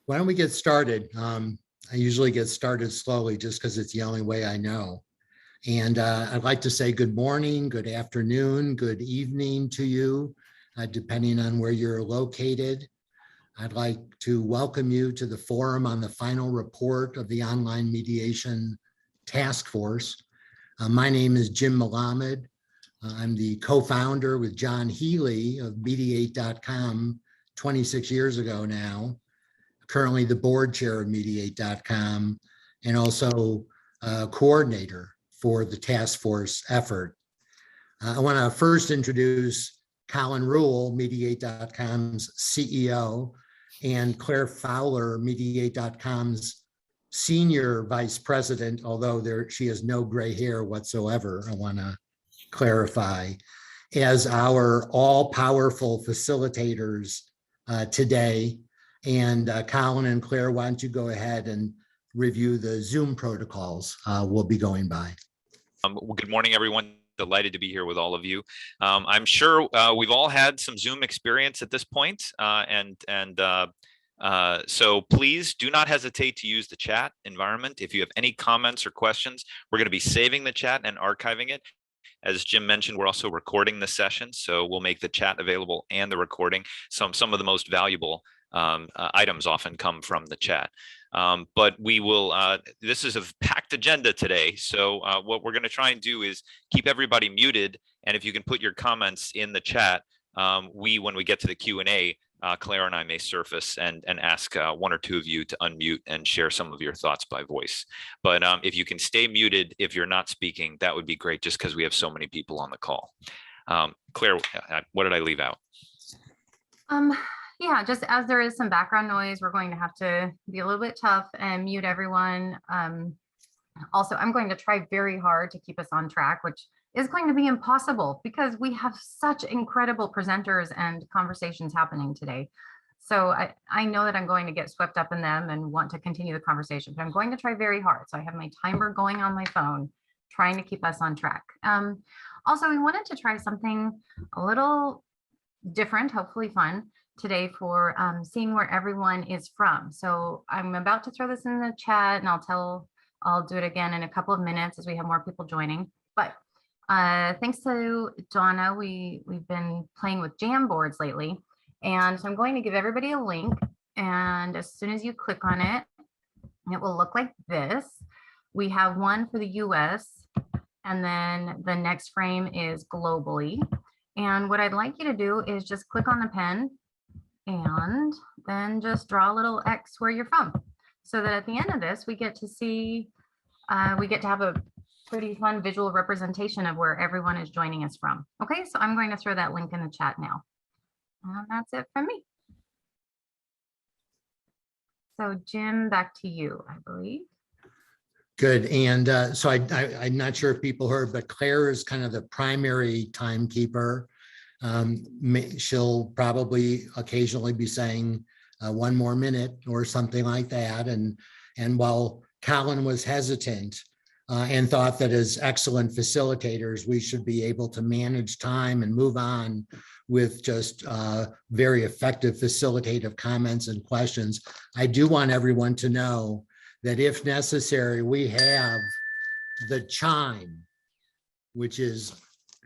Why don't we get started? I usually get started slowly just because it's the only way I know. And I'd like to say good morning, good afternoon, good evening to you, depending on where you're located. I'd like to welcome you to the forum on the final report of the Online Mediation Task Force. My name is Jim Melamed. I'm the co-founder with John Healy of Mediate.com 26 years ago now. Currently the board chair of Mediate.com and also coordinator for the task force effort. I want to first introduce Colin Rule, Mediate.com's CEO, and Claire Fowler, Mediate.com's senior vice president, although she has no gray hair whatsoever, I want to clarify, as our all-powerful facilitators today. And Colin and Claire, why don't you go ahead and review the Zoom protocols we'll be going by. Well, good morning, everyone. Delighted to be here with all of you. I'm sure we've all had some Zoom experience at this point, so please do not hesitate to use the chat environment. If you have any comments or questions, we're going to be saving the chat and archiving it. As Jim mentioned, we're also recording the session, so we'll make the chat available and the recording. Some of the most valuable items often come from the chat. But we will, this is a packed agenda today. So what we're going to try and do is keep everybody muted. And if you can put your comments in the chat, when we get to the Q&A, Claire and I may surface and ask one or two of you to unmute and share some of your thoughts by voice. But if you can stay muted if you're not speaking, that would be great, just because we have so many people on the call. Claire, what did I leave out? Yeah, just as there is some background noise, we're going to have to be a little bit tough and mute everyone. Also, I'm going to try very hard to keep us on track, which is going to be impossible because we have such incredible presenters and conversations happening today. So I know that I'm going to get swept up in them and want to continue the conversation, but I'm going to try very hard. So I have my timer going on my phone, trying to keep us on track. Also, we wanted to try something a little different, hopefully fun, today for seeing where everyone is from. So I'm about to throw this in the chat and I'll do it again in a couple of minutes as we have more people joining. But thanks to Donna, we've been playing with Jamboards lately. And so I'm going to give everybody a link. And as soon as you click on it, it will look like this. We have one for the US, and then the next frame is globally. And what I'd like you to do is just click on the pen and then just draw a little X where you're from, so that at the end of this, we get to see, we get to have a pretty fun visual representation of where everyone is joining us from. Okay, so I'm going to throw that link in the chat now. And that's it from me. So Jim, back to you, I believe. Good. And so I'm not sure if people heard, but Claire is kind of the primary timekeeper. She'll probably occasionally be saying one more minute or something like that. And while Colin was hesitant and thought that as excellent facilitators, we should be able to manage time and move on with just very effective facilitative comments and questions, I do want everyone to know that if necessary, we have the chime, which is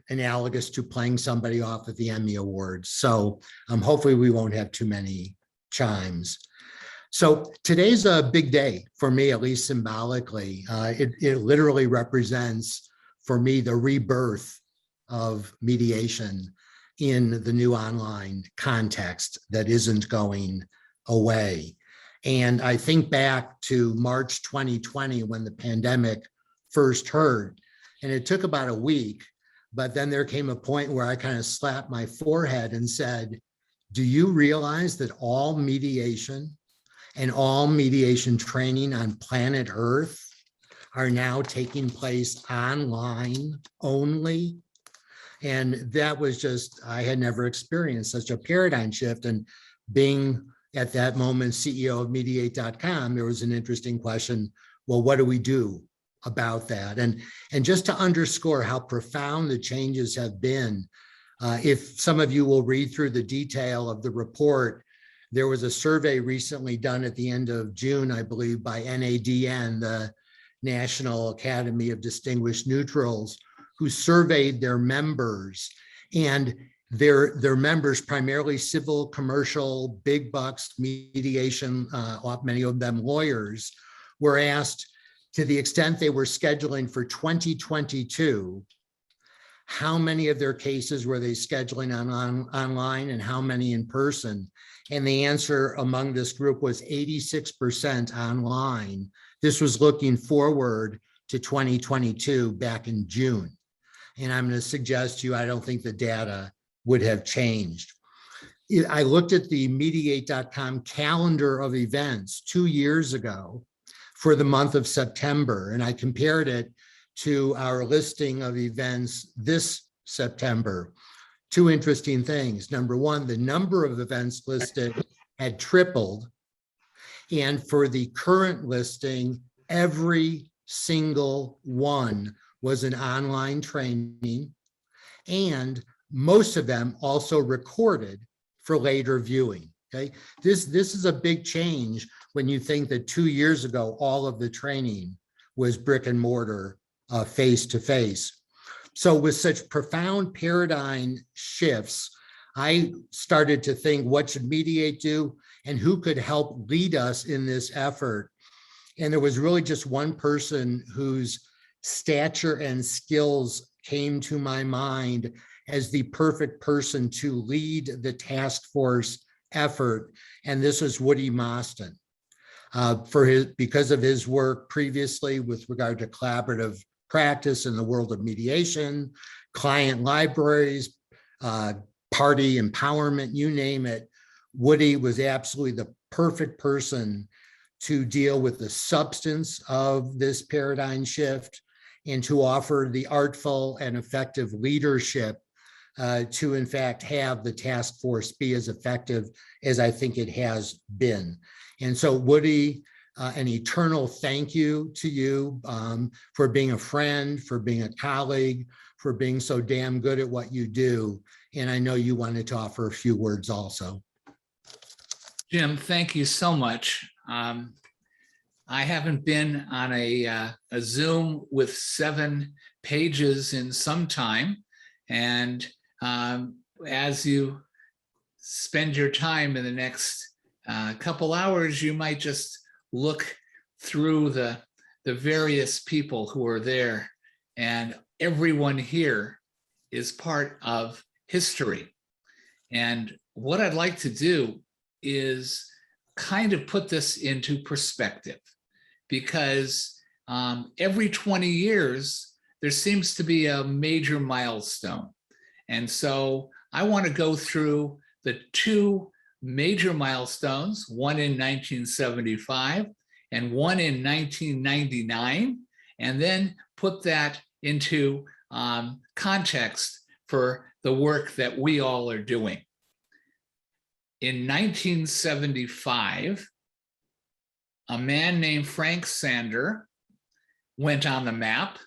analogous to playing somebody off at the Emmy Awards. So hopefully we won't have too many chimes. So today's a big day for me, at least symbolically. It literally represents for me the rebirth of mediation in the new online context that isn't going away. And I think back to March 2020 when the pandemic first hurt, and it took about a week. But then there came a point where I kind of slapped my forehead and said, do you realize that all mediation and all mediation training on planet Earth are now taking place online only? And that was just, I had never experienced such a paradigm shift. And being at that moment CEO of Mediate.com, there was an interesting question, well, what do we do about that? And just to underscore how profound the changes have been, if some of you will read through the detail of the report, There was a survey recently done at the end of June, I believe, by NADN, the National Academy of Distinguished Neutrals, who surveyed their members, and their members, primarily civil, commercial, big bucks, mediation, many of them lawyers, were asked, to the extent they were scheduling for 2022, how many of their cases were they scheduling online and how many in person? And the answer among this group was 86% online. This was looking forward to 2022 back in June. And I'm going to suggest to you, I don't think the data would have changed. I looked at the mediate.com calendar of events 2 years ago for the month of September, and I compared it to our listing of events this September. Two interesting things. Number one, the number of events listed had tripled. And for the current listing, every single one was an online training, and most of them also recorded for later viewing. Okay, this is a big change when you think that 2 years ago, all of the training was brick and mortar, face-to-face. So with such profound paradigm shifts, I started to think, what should Mediate do and who could help lead us in this effort? And there was really just one person whose stature and skills came to my mind as the perfect person to lead the task force effort, and this is Woody Mostyn. Because of his work previously with regard to collaborative practice in the world of mediation, client libraries, party empowerment, you name it, Woody was absolutely the perfect person to deal with the substance of this paradigm shift and to offer the artful and effective leadership to in fact have the task force be as effective as I think it has been. And so Woody, an eternal thank you to you for being a friend, for being a colleague, for being so damn good at what you do. And I know you wanted to offer a few words also. Jim, thank you so much. I haven't been on a Zoom with 7 pages in some time. And as you spend your time in the next couple hours, you might just look through the various people who are there, and everyone here is part of history. And what I'd like to do is kind of put this into perspective, because every 20 years, there seems to be a major milestone. And so I want to go through the 2 major milestones, one in 1975 and one in 1999, and then put that into context for the work that we all are doing. In 1975, a man named Frank Sander went on the map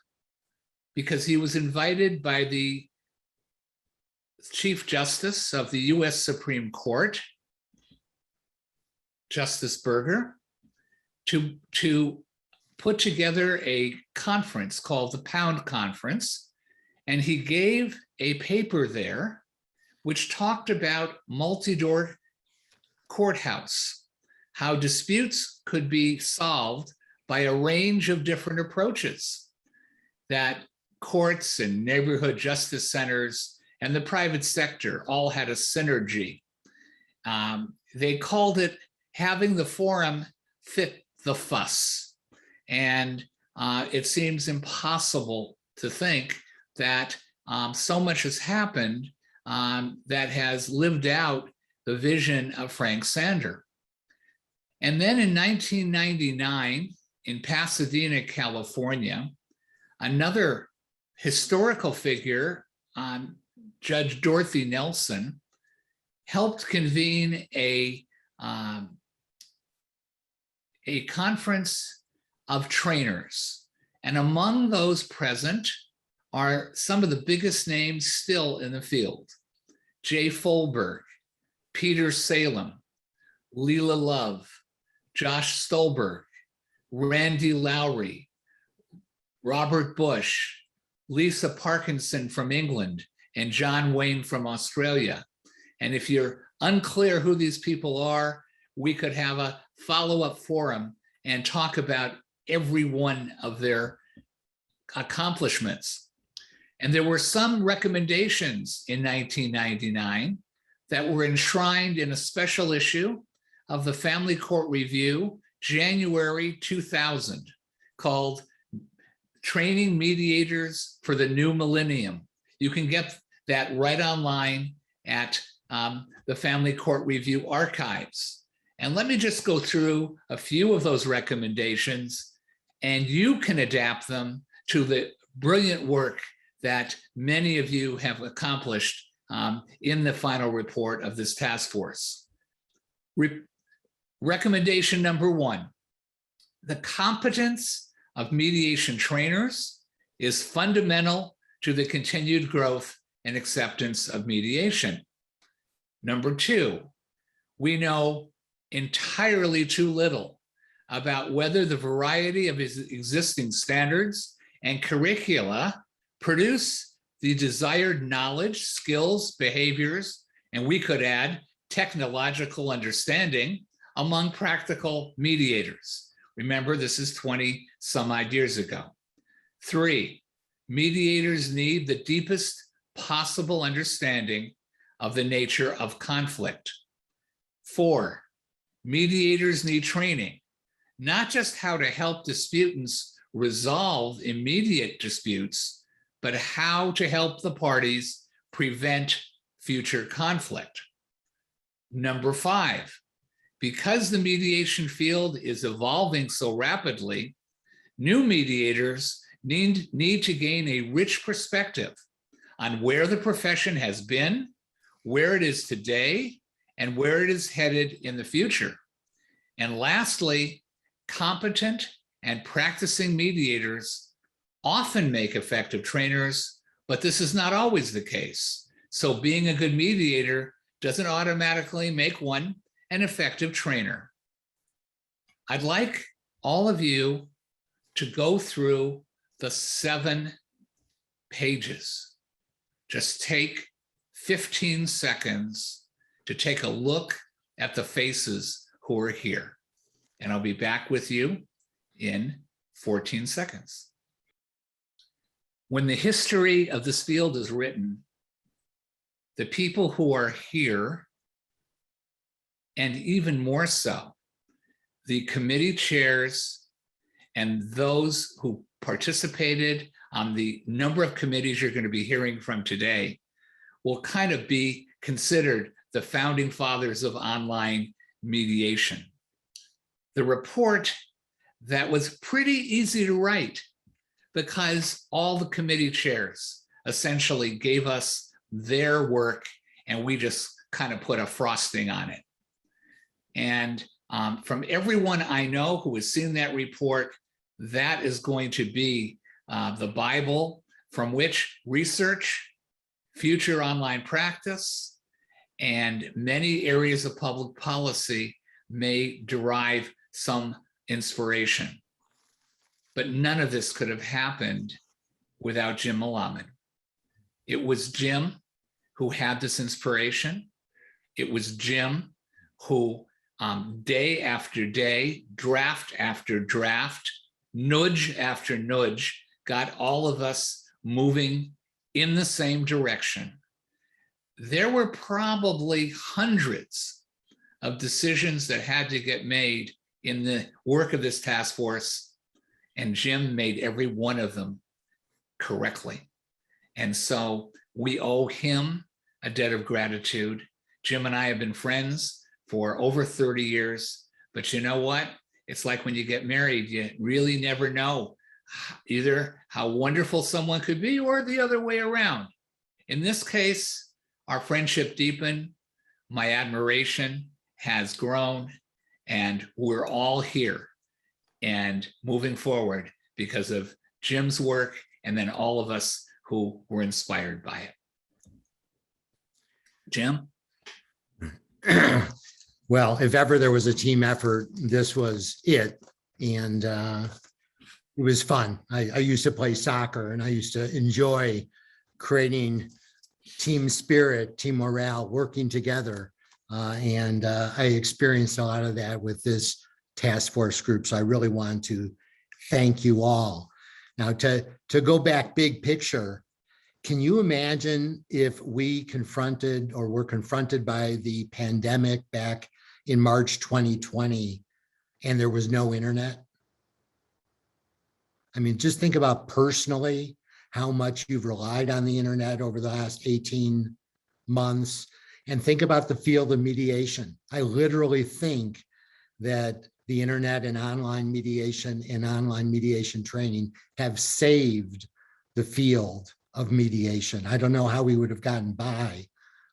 because he was invited by the Chief Justice of the US Supreme Court, Justice Berger, to put together a conference called the Pound Conference. And he gave a paper there which talked about multi-door courthouse, how disputes could be solved by a range of different approaches, that courts and neighborhood justice centers and the private sector all had a synergy. They called it having the forum fit the fuss. And it seems impossible to think that so much has happened that has lived out the vision of Frank Sander. And then in 1999, in Pasadena, California, another historical figure, Judge Dorothy Nelson, helped convene a conference of trainers. And among those present are some of the biggest names still in the field: Jay Folberg, Peter Salem, Leela Love, Josh Stolberg, Randy Lowry, Robert Bush, Lisa Parkinson from England, and John Wayne from Australia. And if you're unclear who these people are, we could have a follow-up forum and talk about every one of their accomplishments. And there were some recommendations in 1999 that were enshrined in a special issue of the Family Court Review, January 2000, called Training Mediators for the New Millennium. You can get that right online at the Family Court Review archives. And let me just go through a few of those recommendations, and you can adapt them to the brilliant work that many of you have accomplished in the final report of this task force. Recommendation number 1, the competence of mediation trainers is fundamental to the continued growth and acceptance of mediation. Number 2, we know entirely too little about whether the variety of existing standards and curricula produce the desired knowledge, skills, behaviors, and we could add technological understanding among practical mediators. Remember, this is 20 some odd years ago. 3, mediators need the deepest possible understanding of the nature of conflict. 4, mediators need training, not just how to help disputants resolve immediate disputes, but how to help the parties prevent future conflict. Number 5, because the mediation field is evolving so rapidly, new mediators need to gain a rich perspective on where the profession has been, where it is today, and where it is headed in the future. And lastly, competent and practicing mediators often make effective trainers, but this is not always the case. So being a good mediator doesn't automatically make one an effective trainer. I'd like all of you to go through the 7 pages. Just take 15 seconds to take a look at the faces who are here. And I'll be back with you in 14 seconds. When the history of this field is written, the people who are here, and even more so, the committee chairs and those who participated on the number of committees you're going to be hearing from today, will kind of be considered the founding fathers of online mediation. The report that was pretty easy to write because all the committee chairs essentially gave us their work and we just kind of put a frosting on it. And from everyone I know who has seen that report, that is going to be the Bible from which research, future online practice, and many areas of public policy may derive some inspiration. But none of this could have happened without Jim Malaman. It was Jim who had this inspiration. It was Jim who day after day, draft after draft, nudge after nudge, got all of us moving in the same direction. There were probably hundreds of decisions that had to get made in the work of this task force, and Jim made every one of them correctly. And so we owe him a debt of gratitude. Jim and I have been friends for over 30 years, but you know what? It's like when you get married, you really never know either how wonderful someone could be or the other way around. In this case, our friendship deepened, my admiration has grown, and we're all here and moving forward because of Jim's work and then all of us who were inspired by it. Jim? Well, if ever there was a team effort, this was it. And it was fun. I used to play soccer and I used to enjoy creating team spirit, team morale, working together. And I experienced a lot of that with this task force group. So I really want to thank you all. Now to go back big picture, can you imagine if we confronted or were confronted by the pandemic back in March 2020 and there was no internet? I mean, just think about personally how much you've relied on the internet over the last 18 months, and think about the field of mediation. I literally think that the internet and online mediation training have saved the field of mediation. I don't know how we would have gotten by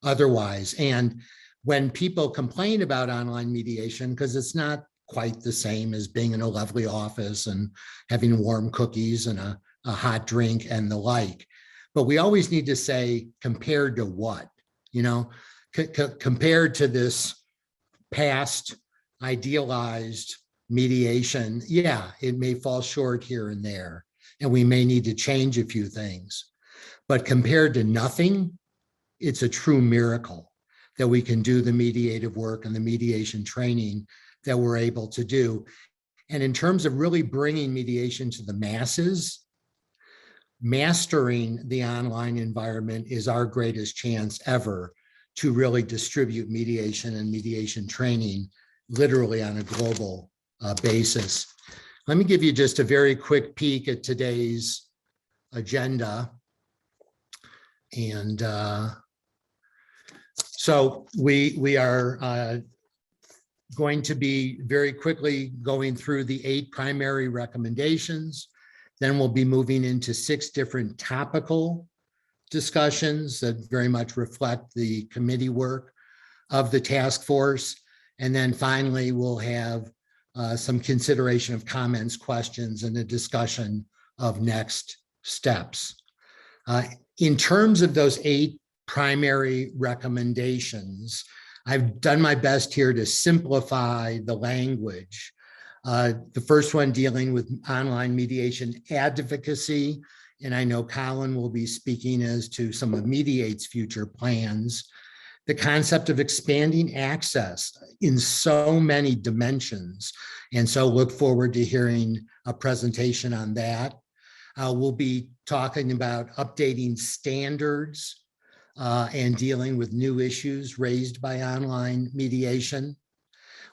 otherwise. And when people complain about online mediation, because it's not quite the same as being in a lovely office and having warm cookies and a hot drink and the like, but we always need to say, compared to what? You know, compared to this past idealized mediation, yeah, it may fall short here and there, and we may need to change a few things. But compared to nothing, it's a true miracle that we can do the mediative work and the mediation training that we're able to do. And in terms of really bringing mediation to the masses, mastering the online environment is our greatest chance ever to really distribute mediation and mediation training literally on a global basis. Let me give you just a very quick peek at today's agenda. And so we are going to be very quickly going through the 8 primary recommendations. Then we'll be moving into 6 different topical discussions that very much reflect the committee work of the task force. And then finally, we'll have some consideration of comments, questions, and a discussion of next steps. In terms of those 8 primary recommendations, I've done my best here to simplify the language. The first one dealing with online mediation advocacy, and I know Colin will be speaking as to some of Mediate's future plans. The concept of expanding access in so many dimensions, and so look forward to hearing a presentation on that. We'll be talking about updating standards and dealing with new issues raised by online mediation.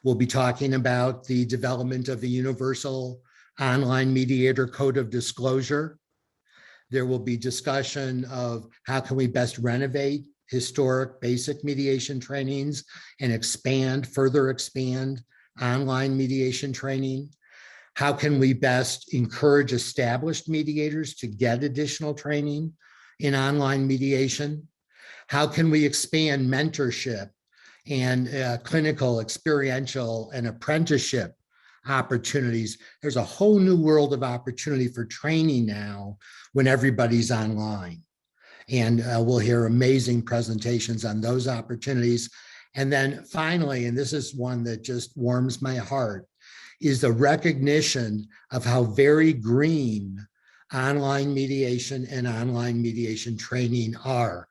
We'll be talking about the development of the Universal Online Mediator Code of Disclosure. There will be discussion of how can we best renovate historic basic mediation trainings and further expand online mediation training. How can we best encourage established mediators to get additional training in online mediation? How can we expand mentorship and clinical, experiential, and apprenticeship opportunities? There's a whole new world of opportunity for training now when everybody's online. And we'll hear amazing presentations on those opportunities. And then finally, and this is one that just warms my heart, is the recognition of how very green online mediation and online mediation training are.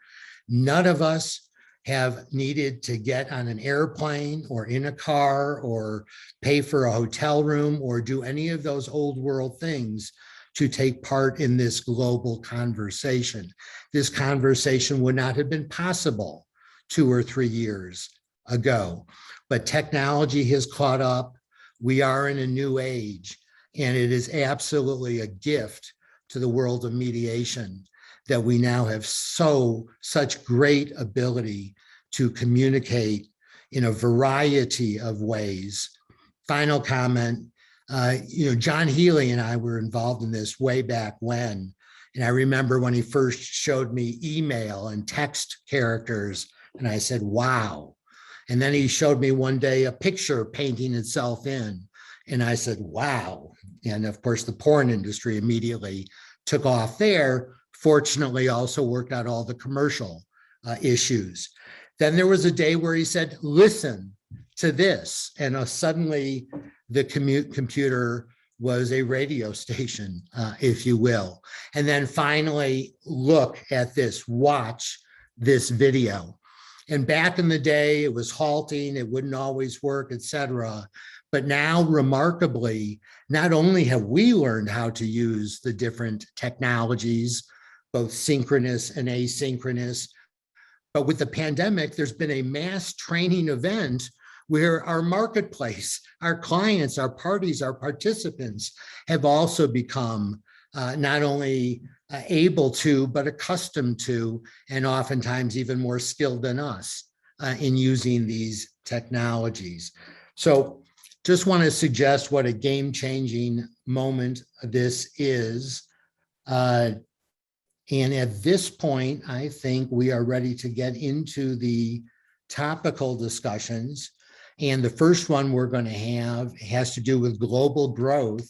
None of us have needed to get on an airplane or in a car or pay for a hotel room or do any of those old world things to take part in this global conversation. This conversation would not have been possible 2 or 3 years ago, but technology has caught up. We are in a new age, and it is absolutely a gift to the world of mediation that we now have such great ability to communicate in a variety of ways. Final comment, John Healy and I were involved in this way back when, and I remember when he first showed me email and text characters, and I said, wow. And then he showed me one day a picture painting itself in, and I said, wow. And of course, the porn industry immediately took off there. Fortunately, also worked out all the commercial issues. Then there was a day where he said, listen, to this. And suddenly the computer was a radio station, if you will. And then finally, look at this, watch this video. And back in the day, it was halting, it wouldn't always work, etc. But now, remarkably, not only have we learned how to use the different technologies, both synchronous and asynchronous, but with the pandemic, there's been a mass training event where our marketplace, our clients, our parties, our participants have also become not only able to, but accustomed to, and oftentimes even more skilled than us in using these technologies. So just want to suggest what a game-changing moment this is. And at this point, I think we are ready to get into the topical discussions. And the first one we're going to have has to do with global growth.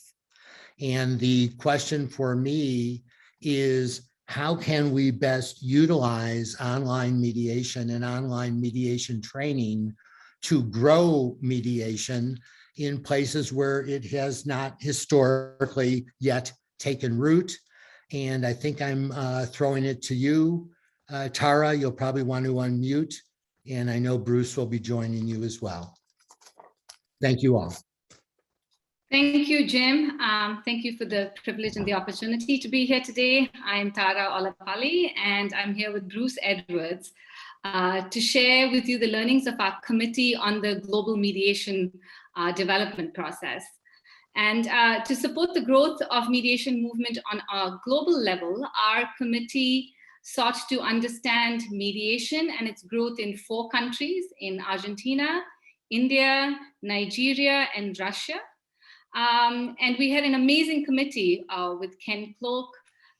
And the question for me is, how can we best utilize online mediation and online mediation training to grow mediation in places where it has not historically yet taken root? And I think I'm throwing it to you, Tara. You'll probably want to unmute. And I know Bruce will be joining you as well. Thank you all. Thank you, Jim. Thank you for the privilege and the opportunity to be here today. I'm Tara Olapalli, and I'm here with Bruce Edwards to share with you the learnings of our committee on the global mediation development process. And to support the growth of mediation movement on a global level, our committee sought to understand mediation and its growth in 4 countries, in Argentina, India, Nigeria, and Russia. And we had an amazing committee with Ken Cloak,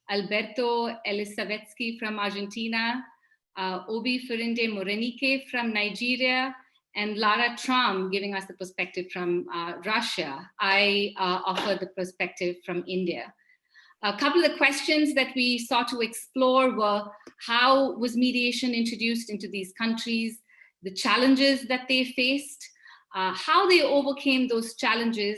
Alberto Elisavetsky from Argentina, Obi Firinde Morenike from Nigeria, and Lara Tram giving us the perspective from Russia. I offer the perspective from India. A couple of the questions that we sought to explore were: how was mediation introduced into these countries, the challenges that they faced, how they overcame those challenges,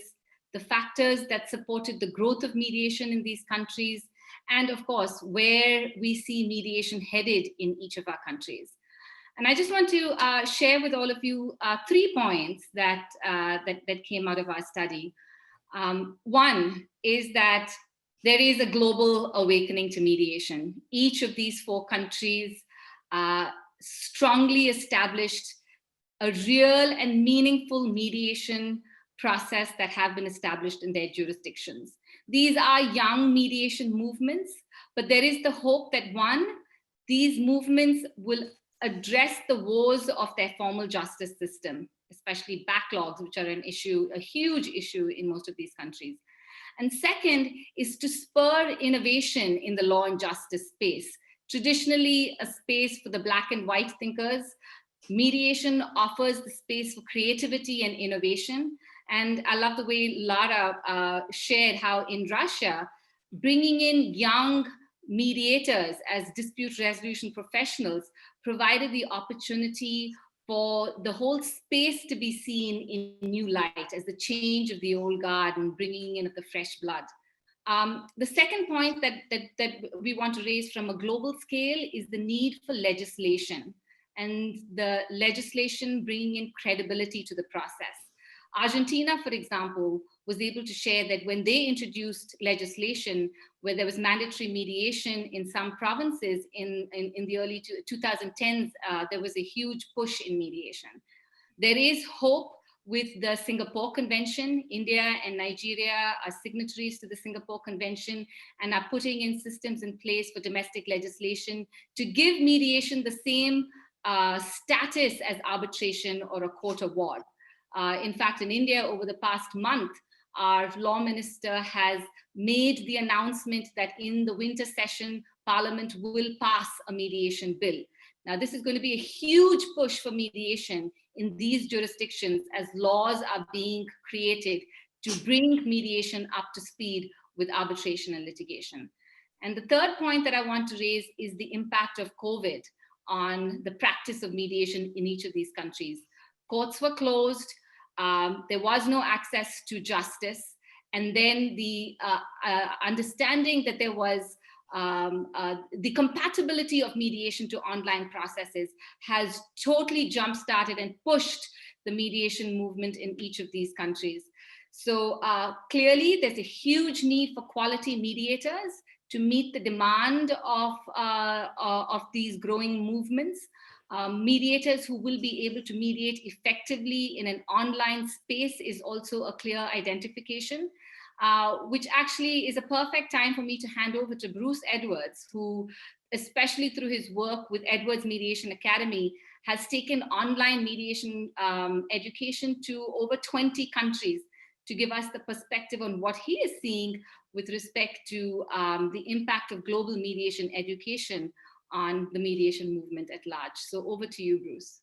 the factors that supported the growth of mediation in these countries, and of course, where we see mediation headed in each of our countries. And I just want to share with all of you 3 points that came out of our study. One is that there is a global awakening to mediation. Each of these 4 countries strongly established a real and meaningful mediation process that have been established in their jurisdictions. These are young mediation movements, but there is the hope that, one, these movements will address the woes of their formal justice system, especially backlogs, which are an issue, a huge issue in most of these countries. And second is to spur innovation in the law and justice space. Traditionally a space for the black and white thinkers, mediation offers the space for creativity and innovation. And I love the way Lara shared how in Russia, bringing in young mediators as dispute resolution professionals provided the opportunity for the whole space to be seen in new light as the change of the old guard and bringing in of the fresh blood. The second point that we want to raise from a global scale is the need for legislation, and the legislation bringing in credibility to the process. Argentina, for example, was able to share that when they introduced legislation where there was mandatory mediation in some provinces in the early 2010s, there was a huge push in mediation. There is hope with the Singapore Convention. India and Nigeria are signatories to the Singapore Convention and are putting in systems in place for domestic legislation to give mediation the same status as arbitration or a court award. In fact, in India, over the past month, our law minister has made the announcement that in the winter session, Parliament will pass a mediation bill. Now, this is going to be a huge push for mediation in these jurisdictions as laws are being created to bring mediation up to speed with arbitration and litigation. And the third point that I want to raise is the impact of COVID on the practice of mediation in each of these countries. Courts were closed. There was no access to justice. And then the understanding that there was the compatibility of mediation to online processes has totally jump-started and pushed the mediation movement in each of these countries. So clearly, there's a huge need for quality mediators to meet the demand of these growing movements. Mediators who will be able to mediate effectively in an online space is also a clear identification, which actually is a perfect time for me to hand over to Bruce Edwards, who, especially through his work with Edwards Mediation Academy, has taken online mediation education to over 20 countries to give us the perspective on what he is seeing with respect to the impact of global mediation education on the mediation movement at large. So over to you, Bruce.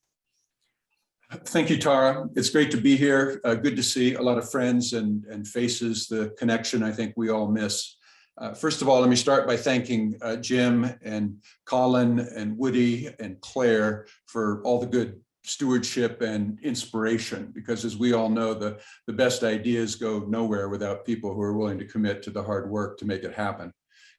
Thank you, Tara. It's great to be here. Good to see a lot of friends and faces, the connection I think we all miss. First of all, let me start by thanking Jim and Colin and Woody and Claire for all the good stewardship and inspiration, because as we all know, the best ideas go nowhere without people who are willing to commit to the hard work to make it happen.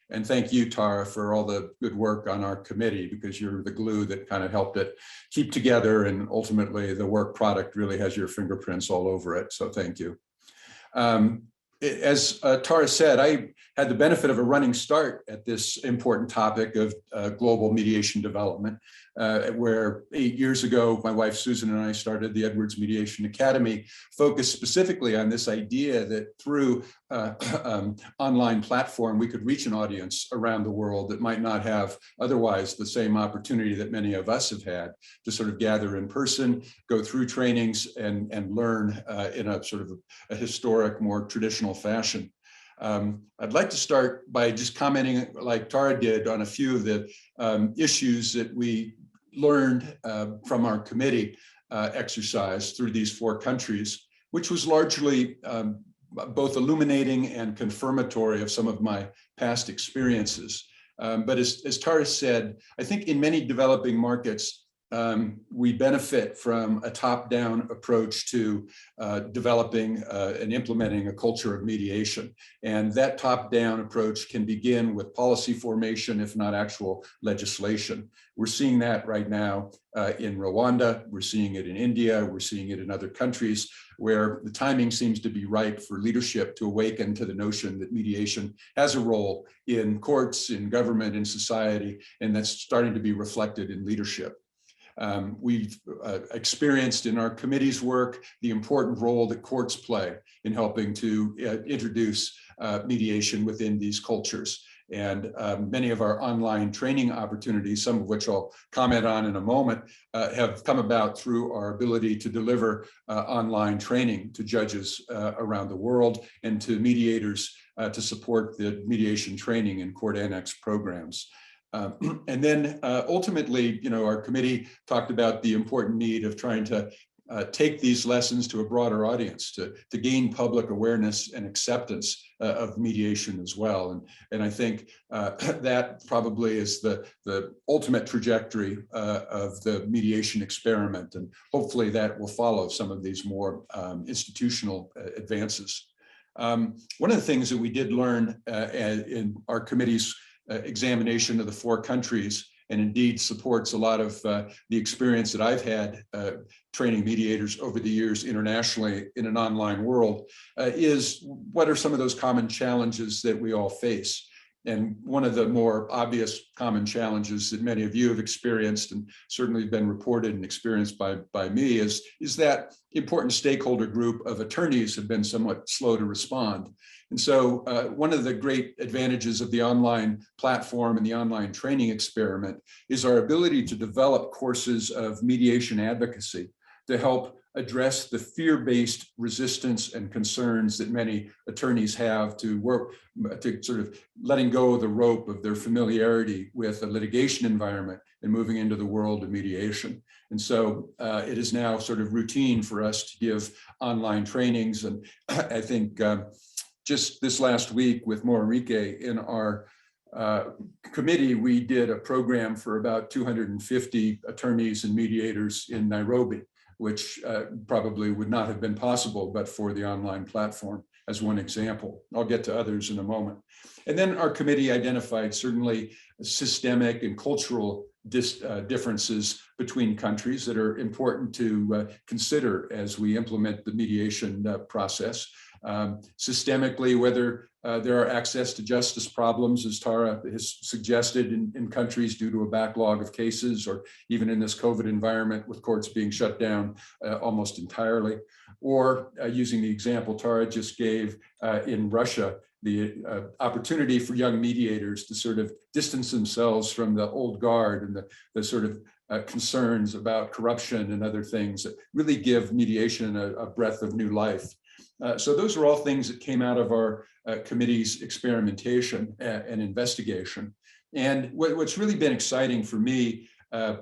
And thank you, Tara, for all the good work on our committee, because you're the glue that kind of helped it keep together, and ultimately the work product really has your fingerprints all over it. So thank you. As Tara said, I had the benefit of a running start at this important topic of global mediation development, where 8 years ago, my wife Susan and I started the Edwards Mediation Academy, focused specifically on this idea that through online platform, we could reach an audience around the world that might not have otherwise the same opportunity that many of us have had to sort of gather in person, go through trainings and learn in a sort of a historic, more traditional fashion. I'd like to start by just commenting, like Tara did, on a few of the issues that we learned from our committee exercise through these 4 countries, which was largely both illuminating and confirmatory of some of my past experiences. But as Tara said, I think in many developing markets, we benefit from a top-down approach to developing and implementing a culture of mediation. And that top-down approach can begin with policy formation, if not actual legislation. We're seeing that right now in Rwanda, we're seeing it in India, we're seeing it in other countries where the timing seems to be right for leadership to awaken to the notion that mediation has a role in courts, in government, in society, and that's starting to be reflected in leadership. We've experienced in our committee's work the important role that courts play in helping to introduce mediation within these cultures. And many of our online training opportunities, some of which I'll comment on in a moment, have come about through our ability to deliver online training to judges around the world and to mediators to support the mediation training in court annex programs. And then ultimately, our committee talked about the important need of trying to take these lessons to a broader audience, to gain public awareness and acceptance of mediation as well. And I think that probably is the ultimate trajectory of the mediation experiment. And hopefully that will follow some of these more institutional advances. One of the things that we did learn in our committee's examination of the 4 countries, and indeed supports a lot of the experience that I've had training mediators over the years internationally in an online world, is what are some of those common challenges that we all face. And one of the more obvious common challenges that many of you have experienced and certainly been reported and experienced by me is that important stakeholder group of attorneys have been somewhat slow to respond. And so one of the great advantages of the online platform and the online training experiment is our ability to develop courses of mediation advocacy to help address the fear-based resistance and concerns that many attorneys have to work to sort of letting go of the rope of their familiarity with a litigation environment and moving into the world of mediation. And so it is now sort of routine for us to give online trainings. And I think just this last week with Morinke in our committee, we did a program for about 250 attorneys and mediators in Nairobi. which probably would not have been possible but for the online platform, as one example. I'll get to others in a moment. And then our committee identified certainly systemic and cultural differences between countries that are important to consider as we implement the mediation process. Systemically, whether there are access to justice problems, as Tara has suggested, in countries due to a backlog of cases, or even in this COVID environment with courts being shut down almost entirely, or using the example Tara just gave in Russia, the opportunity for young mediators to sort of distance themselves from the old guard and the sort of concerns about corruption and other things that really give mediation a breath of new life. So those are all things that came out of our committee's experimentation and investigation. And what's really been exciting for me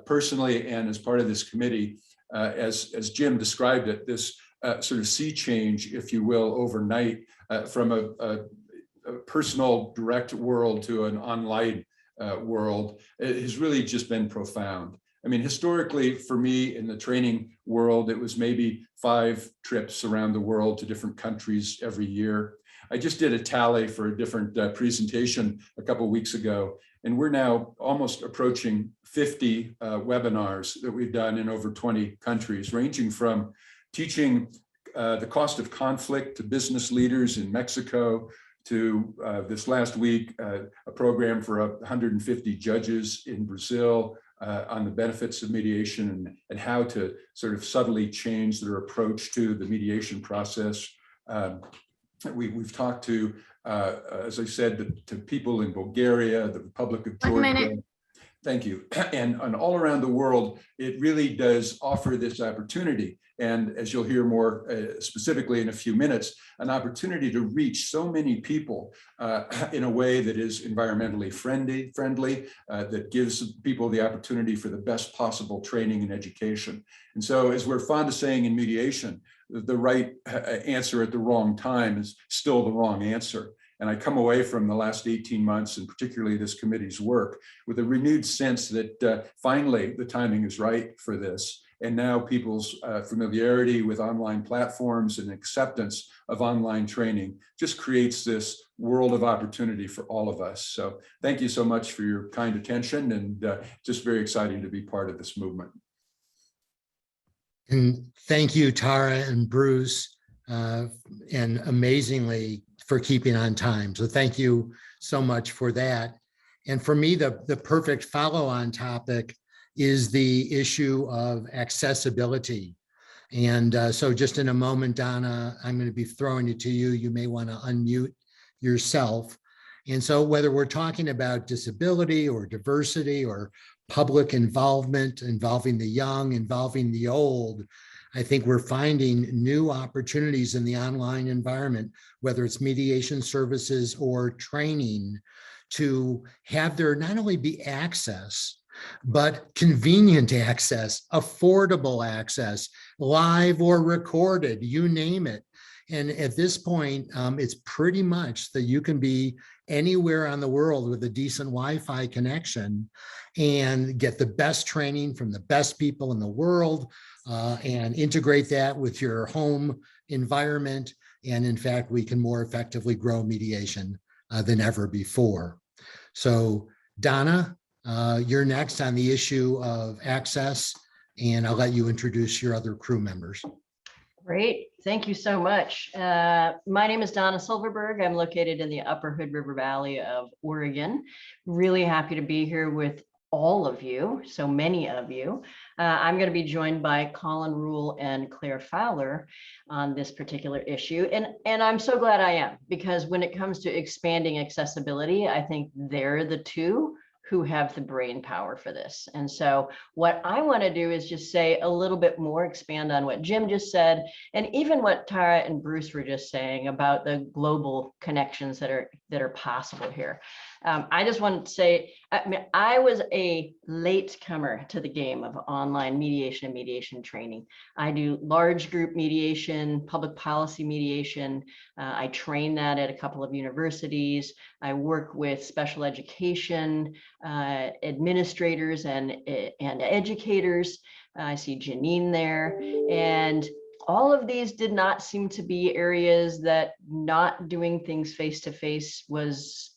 personally and as part of this committee, as Jim described it, this sort of sea change, if you will, overnight from a personal direct world to an online world, it has really just been profound. I mean, historically, for me in the training world, it was maybe 5 trips around the world to different countries every year. I just did a tally for a different presentation a couple of weeks ago, and we're now almost approaching 50 webinars that we've done in over 20 countries, ranging from teaching the cost of conflict to business leaders in Mexico, to this last week, a program for 150 judges in Brazil, on the benefits of mediation and how to sort of subtly change their approach to the mediation process. We've talked to, as I said, to people in Bulgaria, the Republic of Georgia. 1 minute. Thank you. And all around the world, it really does offer this opportunity. And as you'll hear more specifically in a few minutes, an opportunity to reach so many people in a way that is environmentally friendly, that gives people the opportunity for the best possible training and education. And so, as we're fond of saying in mediation, the right answer at the wrong time is still the wrong answer. And I come away from the last 18 months, and particularly this committee's work, with a renewed sense that finally the timing is right for this. And now people's familiarity with online platforms and acceptance of online training just creates this world of opportunity for all of us. So thank you so much for your kind attention, and just very exciting to be part of this movement. And thank you, Tara and Bruce, and amazingly for keeping on time. So thank you so much for that. And for me, the perfect follow-on topic is the issue of accessibility. And so just in a moment, Donna, I'm going to be throwing it to you. You may want to unmute yourself. And so whether we're talking about disability or diversity or public involvement, involving the young, involving the old, I think we're finding new opportunities in the online environment, whether it's mediation services or training, to have there not only be access, but convenient access, affordable access, live or recorded, you name it. And at this point, it's pretty much that you can be anywhere on the world with a decent Wi-Fi connection and get the best training from the best people in the world, and integrate that with your home environment. And in fact, we can more effectively grow mediation than ever before. So Donna, you're next on the issue of access, and I'll let you introduce your other crew members. Great, thank you so much. My name is Donna Silverberg. I'm located in the Upper Hood River Valley of Oregon. Really happy to be here with all of you, so many of you. I'm going to be joined by Colin Rule and Claire Fowler on this particular issue. And I'm so glad I am, because when it comes to expanding accessibility, I think they're the two who have the brain power for this. And so what I want to do is just say a little bit more, expand on what Jim just said, and even what Tara and Bruce were just saying about the global connections that are possible here. I just wanted to say, I mean, I was a latecomer to the game of online mediation and mediation training. I do large group mediation, public policy mediation. I train that at a couple of universities. I work with special education administrators and educators. I see Janine there, and all of these did not seem to be areas that not doing things face-to-face was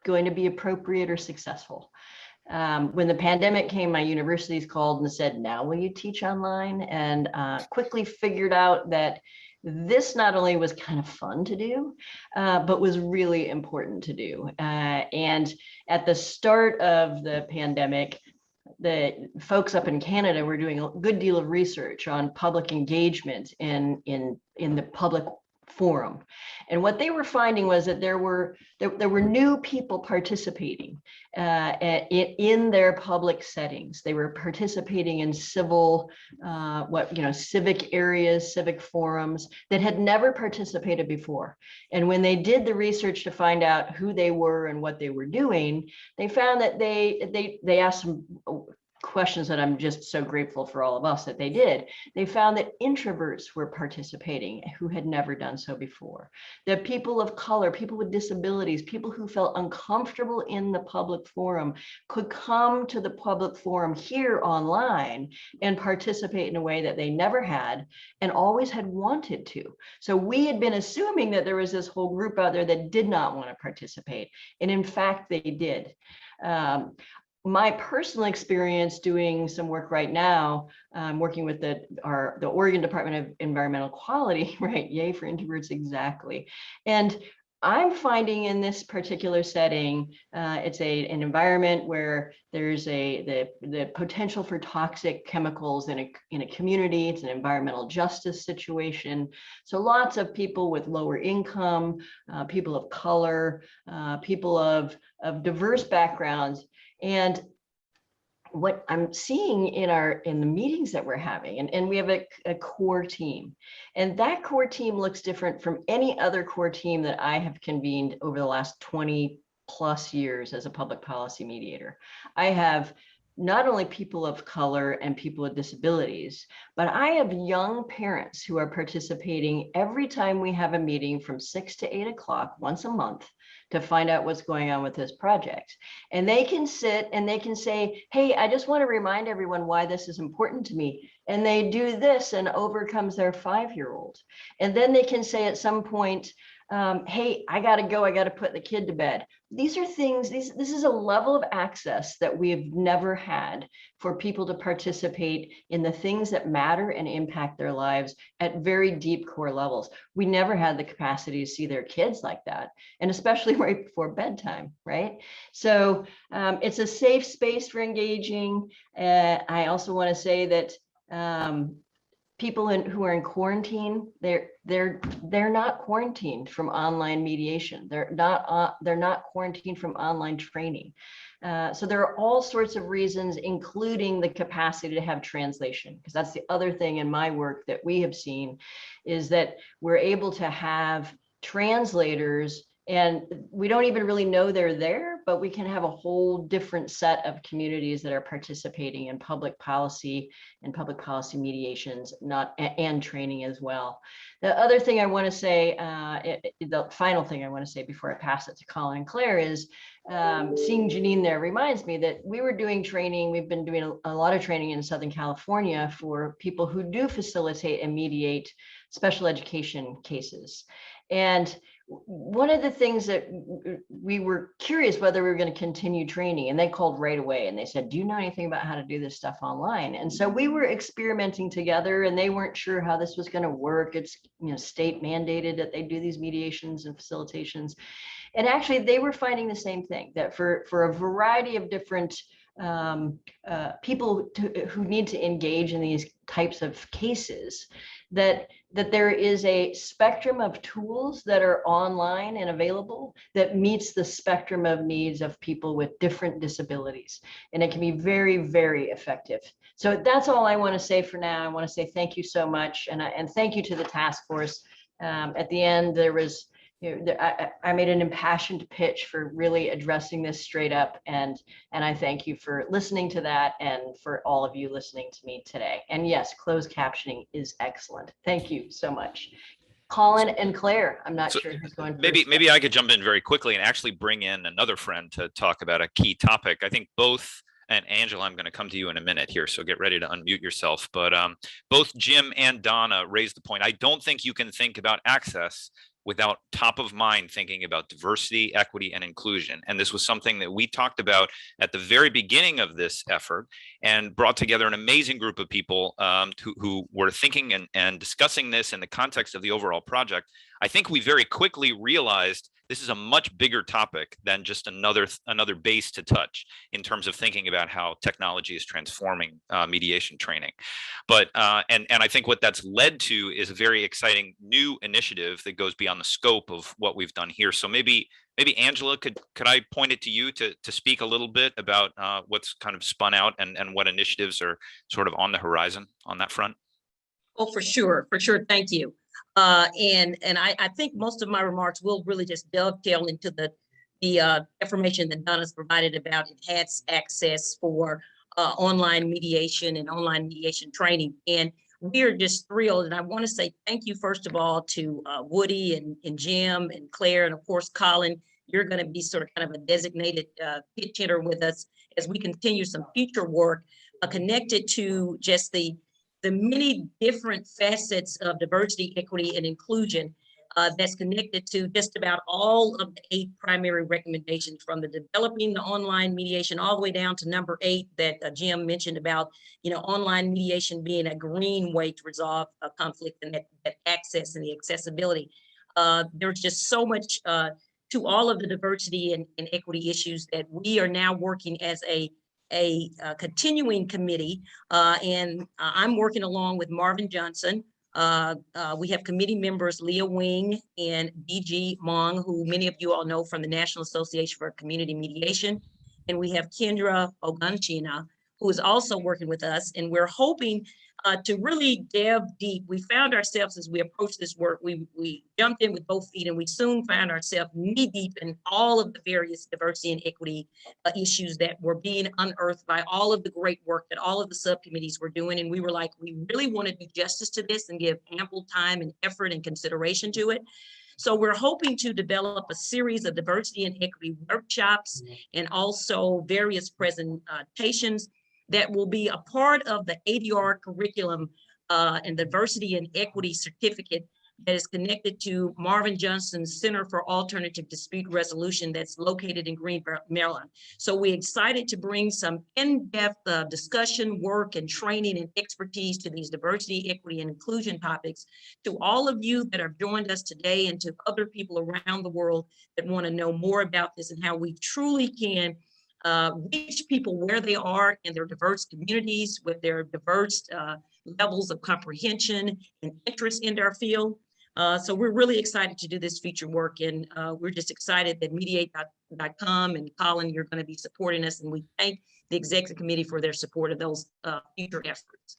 going to be appropriate or successful. When the pandemic came, my universities called and said, now will you teach online? And quickly figured out that this not only was kind of fun to do, but was really important to do. And at the start of the pandemic, the folks up in Canada were doing a good deal of research on public engagement in the public forum. And what they were finding was that there were new people participating in their public settings. They were participating in civil, civic areas, civic forums that had never participated before. And when they did the research to find out who they were and what they were doing, they found that they asked some questions that I'm just so grateful for all of us that they did. They found that introverts were participating who had never done so before. That people of color, people with disabilities, people who felt uncomfortable in the public forum could come to the public forum here online and participate in a way that they never had and always had wanted to. So we had been assuming that there was this whole group out there that did not want to participate. And in fact, they did. My personal experience doing some work right now, working with the Oregon Department of Environmental Quality, right? Yay for introverts, exactly. And I'm finding in this particular setting, it's an environment where there's the potential for toxic chemicals in a community. It's an environmental justice situation. So lots of people with lower income, people of color, people of diverse backgrounds. And what I'm seeing in the meetings that we're having, and we have a core team, and that core team looks different from any other core team that I have convened over the last 20 plus years as a public policy mediator. I have not only people of color and people with disabilities, but I have young parents who are participating every time we have a meeting from 6 to 8 o'clock once a month to find out what's going on with this project. And they can sit and they can say, hey, I just want to remind everyone why this is important to me. And they do this and overcomes their 5-year-old. And then they can say at some point, hey, I got to go. I got to put the kid to bed. These are things, this is a level of access that we have never had for people to participate in the things that matter and impact their lives at very deep core levels. We never had the capacity to see their kids like that, and especially right before bedtime, right? So it's a safe space for engaging. I also want to say that people who are in quarantine, they're not quarantined from online mediation. They're not quarantined from online training. So there are all sorts of reasons, including the capacity to have translation, because that's the other thing in my work that we have seen, is that we're able to have translators, and we don't even really know they're there, but we can have a whole different set of communities that are participating in public policy and public policy mediations, and training as well. The other thing I want to say, the final thing I want to say before I pass it to Colin and Claire is, seeing Janine there reminds me that we were doing training. We've been doing a lot of training in Southern California for people who do facilitate and mediate special education cases. And one of the things that we were curious whether we were going to continue training, and they called right away and they said, do you know anything about how to do this stuff online? And so we were experimenting together, and they weren't sure how this was going to work. It's state mandated that they do these mediations and facilitations. And actually they were finding the same thing, that for a variety of different people who need to engage in these types of cases, that there is a spectrum of tools that are online and available that meets the spectrum of needs of people with different disabilities. And it can be very, very effective. So that's all I want to say for now. I want to say thank you so much. And thank you to the task force. At the end, there was I made an impassioned pitch for really addressing this straight up, and I thank you for listening to that and for all of you listening to me today. And yes, closed captioning is excellent. Thank you so much. Colin and Claire, I'm not sure who's going first. Maybe I could jump in very quickly and actually bring in another friend to talk about a key topic. I think both, and Angela, I'm going to come to you in a minute here, so get ready to unmute yourself. But both Jim and Donna raised the point. I don't think you can think about access without top of mind thinking about diversity, equity, and inclusion. And this was something that we talked about at the very beginning of this effort and brought together an amazing group of people who were thinking and discussing this in the context of the overall project. I think we very quickly realized this is a much bigger topic than just another base to touch in terms of thinking about how technology is transforming mediation training. But and I think what that's led to is a very exciting new initiative that goes beyond the scope of what we've done here. So maybe Angela, could I point it to you to speak a little bit about what's kind of spun out and what initiatives are sort of on the horizon on that front? Oh, for sure. Thank you. And I think most of my remarks will really just dovetail into the information that Donna's provided about enhanced access for online mediation and online mediation training. And we are just thrilled. And I want to say thank you, first of all, to Woody and Jim and Claire, and of course, Colin. You're going to be sort of kind of a designated pitch hitter with us as we continue some future work connected to just the many different facets of diversity, equity, and inclusion that's connected to just about all of the 8 primary recommendations, from the developing the online mediation all the way down to number 8 that Jim mentioned about, online mediation being a green way to resolve a conflict, and that access and the accessibility. There's just so much to all of the diversity and equity issues that we are now working as a continuing committee, and I'm working along with Marvin Johnson. We have committee members Leah Wing and DG Mong, who many of you all know from the National Association for Community Mediation, and we have Kendra Ogunchina, who is also working with us, and we're hoping to really delve deep. We found ourselves, as we approached this work, we jumped in with both feet, and we soon found ourselves knee deep in all of the various diversity and equity issues that were being unearthed by all of the great work that all of the subcommittees were doing. And we were like, we really want to do justice to this and give ample time and effort and consideration to it. So we're hoping to develop a series of diversity and equity workshops and also various presentations that will be a part of the ADR curriculum and diversity and equity certificate that is connected to Marvin Johnson's Center for Alternative Dispute Resolution that's located in Greenbelt, Maryland. So we're excited to bring some in-depth discussion, work, and training and expertise to these diversity, equity, and inclusion topics to all of you that have joined us today, and to other people around the world that want to know more about this and how we truly can reach people where they are in their diverse communities with their diverse levels of comprehension and interest in our field. So we're really excited to do this future work, and we're just excited that mediate.com and Colin, you're going to be supporting us, and we thank the executive committee for their support of those future efforts.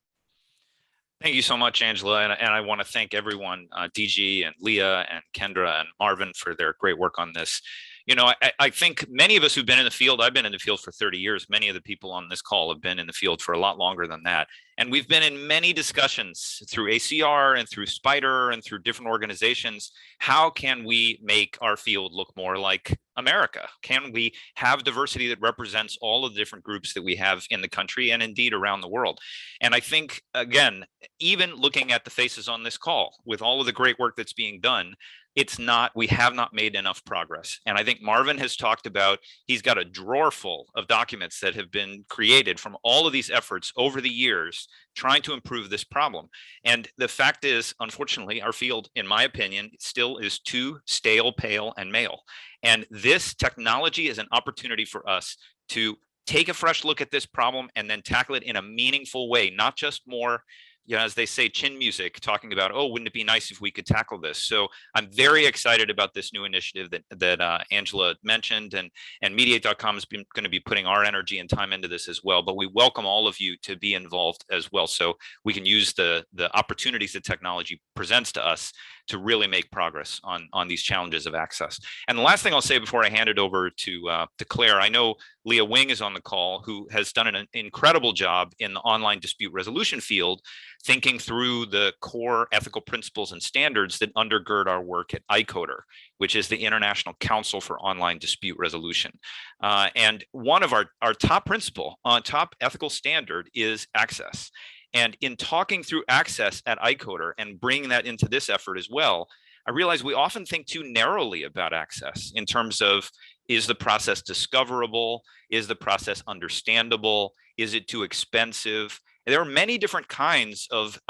Thank you so much, Angela. And I want to thank everyone, DG and Leah and Kendra and Marvin, for their great work on this. I think many of us who've been in the field, I've been in the field for 30 years. Many of the people on this call have been in the field for a lot longer than that. And we've been in many discussions through ACR and through SPIDER and through different organizations. How can we make our field look more like America? Can we have diversity that represents all of the different groups that we have in the country and indeed around the world? And I think, again, even looking at the faces on this call, with all of the great work that's being done, we have not made enough progress. And I think Marvin has talked about, he's got a drawer full of documents that have been created from all of these efforts over the years, trying to improve this problem. And the fact is, unfortunately, our field, in my opinion, still is too stale, pale, and male. And this technology is an opportunity for us to take a fresh look at this problem and then tackle it in a meaningful way, not just more, as they say, chin music, talking about, oh, wouldn't it be nice if we could tackle this? So I'm very excited about this new initiative that Angela mentioned, and mediate.com is going to be putting our energy and time into this as well. But we welcome all of you to be involved as well, so we can use the opportunities that technology presents to us to really make progress on these challenges of access. And the last thing I'll say before I hand it over to Claire, I know Leah Wing is on the call, who has done an incredible job in the online dispute resolution field, thinking through the core ethical principles and standards that undergird our work at ICODER, which is the International Council for Online Dispute Resolution. And one of our top principle, top ethical standard is access. And in talking through access at ICODER and bringing that into this effort as well, I realize we often think too narrowly about access in terms of, is the process discoverable? Is the process understandable? Is it too expensive? There are many different kinds of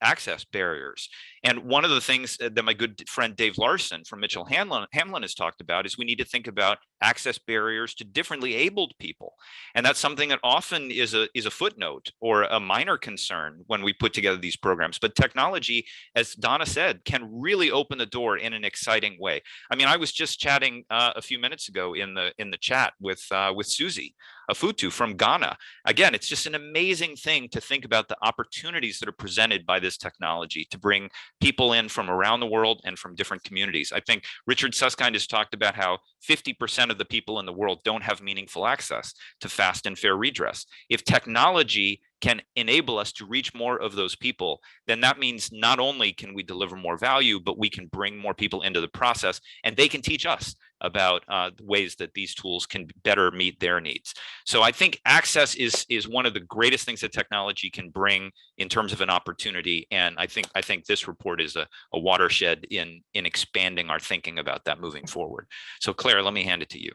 access barriers. And one of the things that my good friend Dave Larson from Mitchell Hamlin has talked about is we need to think about access barriers to differently abled people. And that's something that often is a footnote or a minor concern when we put together these programs. But technology, as Donna said, can really open the door in an exciting way. I mean, I was just chatting a few minutes ago in the chat with Susie Afutu from Ghana. Again, it's just an amazing thing to think about the opportunities that are presented by this technology to bring people in from around the world and from different communities. I think Richard Susskind has talked about how 50% of the people in the world don't have meaningful access to fast and fair redress. If technology can enable us to reach more of those people, then that means not only can we deliver more value, but we can bring more people into the process, and they can teach us about ways that these tools can better meet their needs. So I think access is one of the greatest things that technology can bring in terms of an opportunity, and I think this report is a watershed in expanding our thinking about that moving forward. So Claire, let me hand it to you.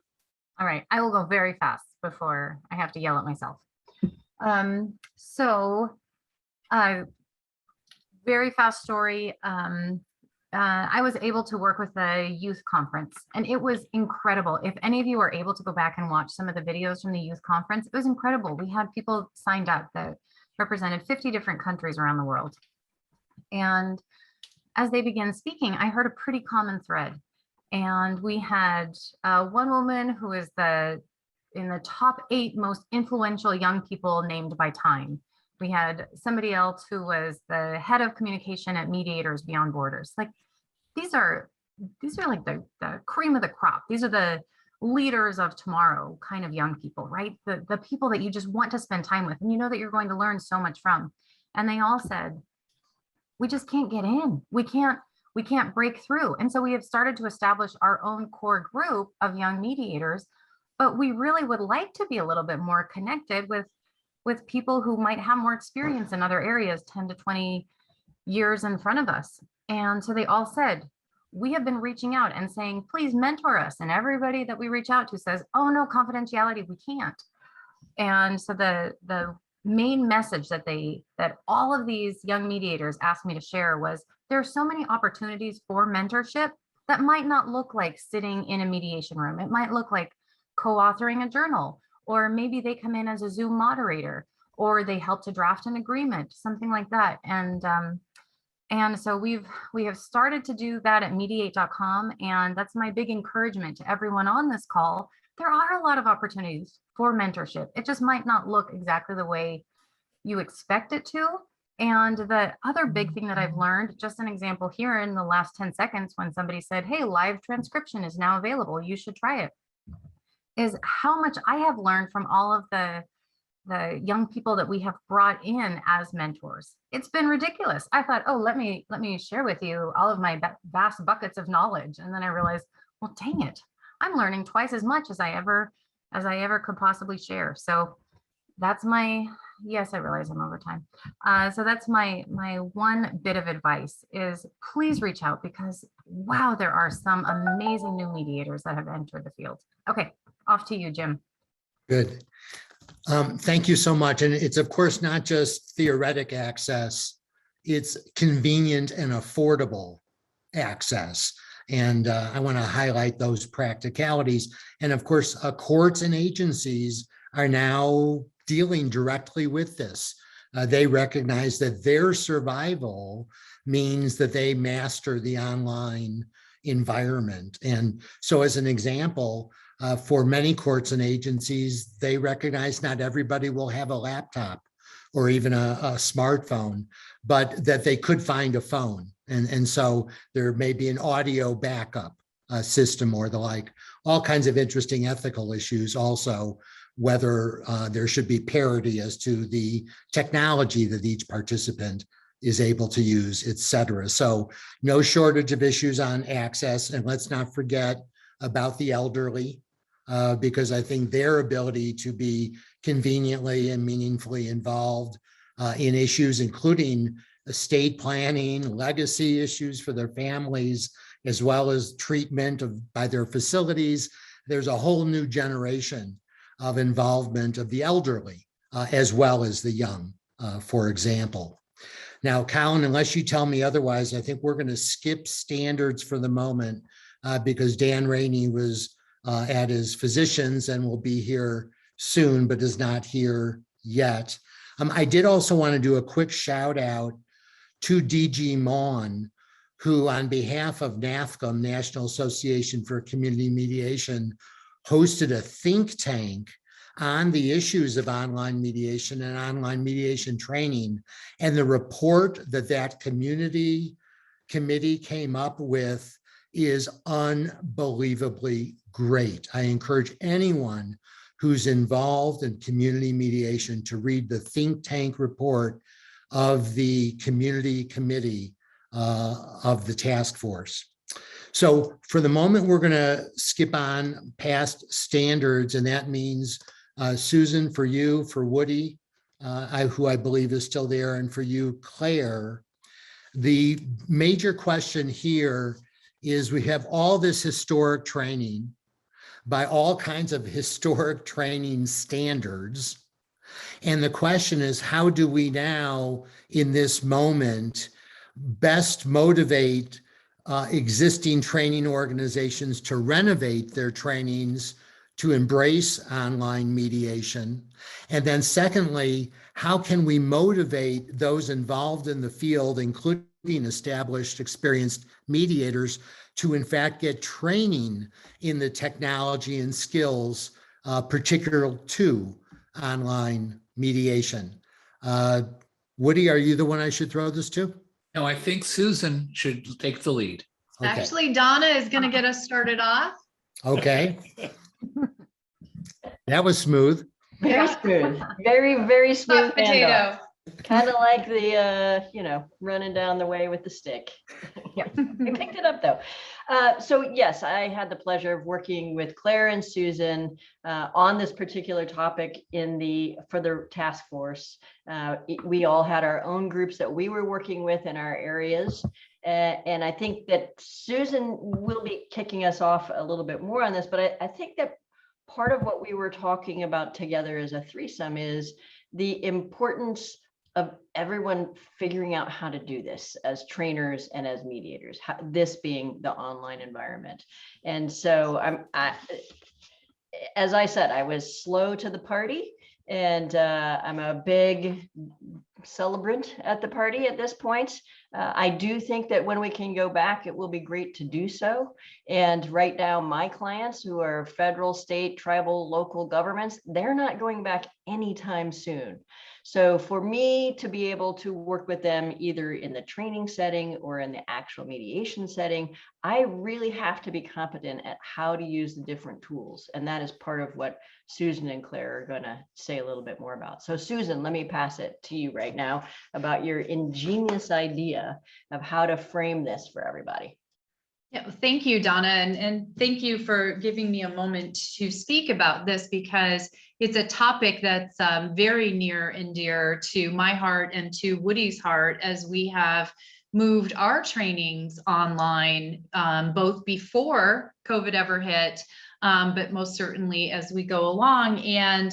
All right, I will go very fast before I have to yell at myself. Very fast story. I was able to work with a youth conference, and it was incredible. If any of you are able to go back and watch some of the videos from the youth conference, it was incredible. We had people signed up that represented 50 different countries around the world. And as they began speaking, I heard a pretty common thread. And we had one woman who is in the top 8 most influential young people named by Time. We had somebody else who was the head of communication at Mediators Beyond Borders. Like, these are like the cream of the crop. These are the leaders of tomorrow kind of young people, right? The people that you just want to spend time with, and you know that you're going to learn so much from. And they all said, we just can't get in. We can't break through. And so we have started to establish our own core group of young mediators, but we really would like to be a little bit more connected with people who might have more experience in other areas, 10 to 20 years in front of us. And so they all said, we have been reaching out and saying, please mentor us. And everybody that we reach out to says, oh no, confidentiality, we can't. And so the main message that all of these young mediators asked me to share was, there are so many opportunities for mentorship that might not look like sitting in a mediation room. It might look like co-authoring a journal, or maybe they come in as a Zoom moderator, or they help to draft an agreement, something like that. And so we have started to do that at mediate.com. And that's my big encouragement to everyone on this call. There are a lot of opportunities for mentorship. It just might not look exactly the way you expect it to. And the other big thing that I've learned, just an example here in the last 10 seconds, when somebody said, hey, live transcription is now available, you should try it, is how much I have learned from all of the young people that we have brought in as mentors. It's been ridiculous. I thought, oh, let me share with you all of my vast buckets of knowledge. And then I realized, well, dang it, I'm learning twice as much as I ever could possibly share. So that's yes, I realize I'm over time. So that's my one bit of advice is, please reach out, because wow, there are some amazing new mediators that have entered the field. Okay, off to you, Jim. Good. Thank you so much. And it's of course not just theoretic access, it's convenient and affordable access. And I want to highlight those practicalities. And of course, courts and agencies are now dealing directly with this. They recognize that their survival means that they master the online environment. And so as an example, for many courts and agencies, they recognize not everybody will have a laptop or even a smartphone, but that they could find a phone. And so there may be an audio backup system or the like, all kinds of interesting ethical issues also, whether there should be parity as to the technology that each participant is able to use, et cetera. So no shortage of issues on access. And let's not forget about the elderly, because I think their ability to be conveniently and meaningfully involved in issues, including estate planning, legacy issues for their families, as well as treatment by their facilities. There's a whole new generation of involvement of the elderly, as well as the young, for example. Now, Colin, unless you tell me otherwise, I think we're going to skip standards for the moment because Dan Rainey was at his physician's and will be here soon, but is not here yet. I did also want to do a quick shout out to DG Maughan, who on behalf of NAFCM, National Association for Community Mediation, hosted a think tank on the issues of online mediation and online mediation training. And the report that community committee came up with is unbelievably great. I encourage anyone who's involved in community mediation to read the think tank report of the community committee of the task force. So for the moment, we're going to skip on past standards, and that means Susan, for you, for Woody, who I believe is still there, and for you, Claire. The major question here is we have all this historic training by all kinds of historic training standards. And the question is, how do we now, in this moment, best motivate existing training organizations to renovate their trainings to embrace online mediation? And then secondly, how can we motivate those involved in the field, including established, experienced mediators, to in fact get training in the technology and skills particular to online mediation? Woody, are you the one I should throw this to? No, I think Susan should take the lead. Okay. Actually, Donna is going to get us started off. Okay. That was smooth. Very smooth, very smooth. Hot potato. Kind of like the, running down the way with the stick. Yeah, I picked it up though. So yes, I had the pleasure of working with Claire and Susan on this particular topic for the task force. We all had our own groups that we were working with in our areas. And I think that Susan will be kicking us off a little bit more on this, but I think that part of what we were talking about together as a threesome is the importance of everyone figuring out how to do this as trainers and as mediators, this being the online environment. And so as I said, I was slow to the party, and I'm a big celebrant at the party at this point. I do think that when we can go back, it will be great to do so. And right now, my clients who are federal, state, tribal, local governments, they're not going back anytime soon. So for me to be able to work with them either in the training setting or in the actual mediation setting, I really have to be competent at how to use the different tools. And that is part of what Susan and Claire are going to say a little bit more about. So Susan, let me pass it to you right now about your ingenious idea of how to frame this for everybody. Yeah, thank you, Donna, and thank you for giving me a moment to speak about this, because it's a topic that's very near and dear to my heart and to Woody's heart, as we have moved our trainings online, both before COVID ever hit, but most certainly as we go along. And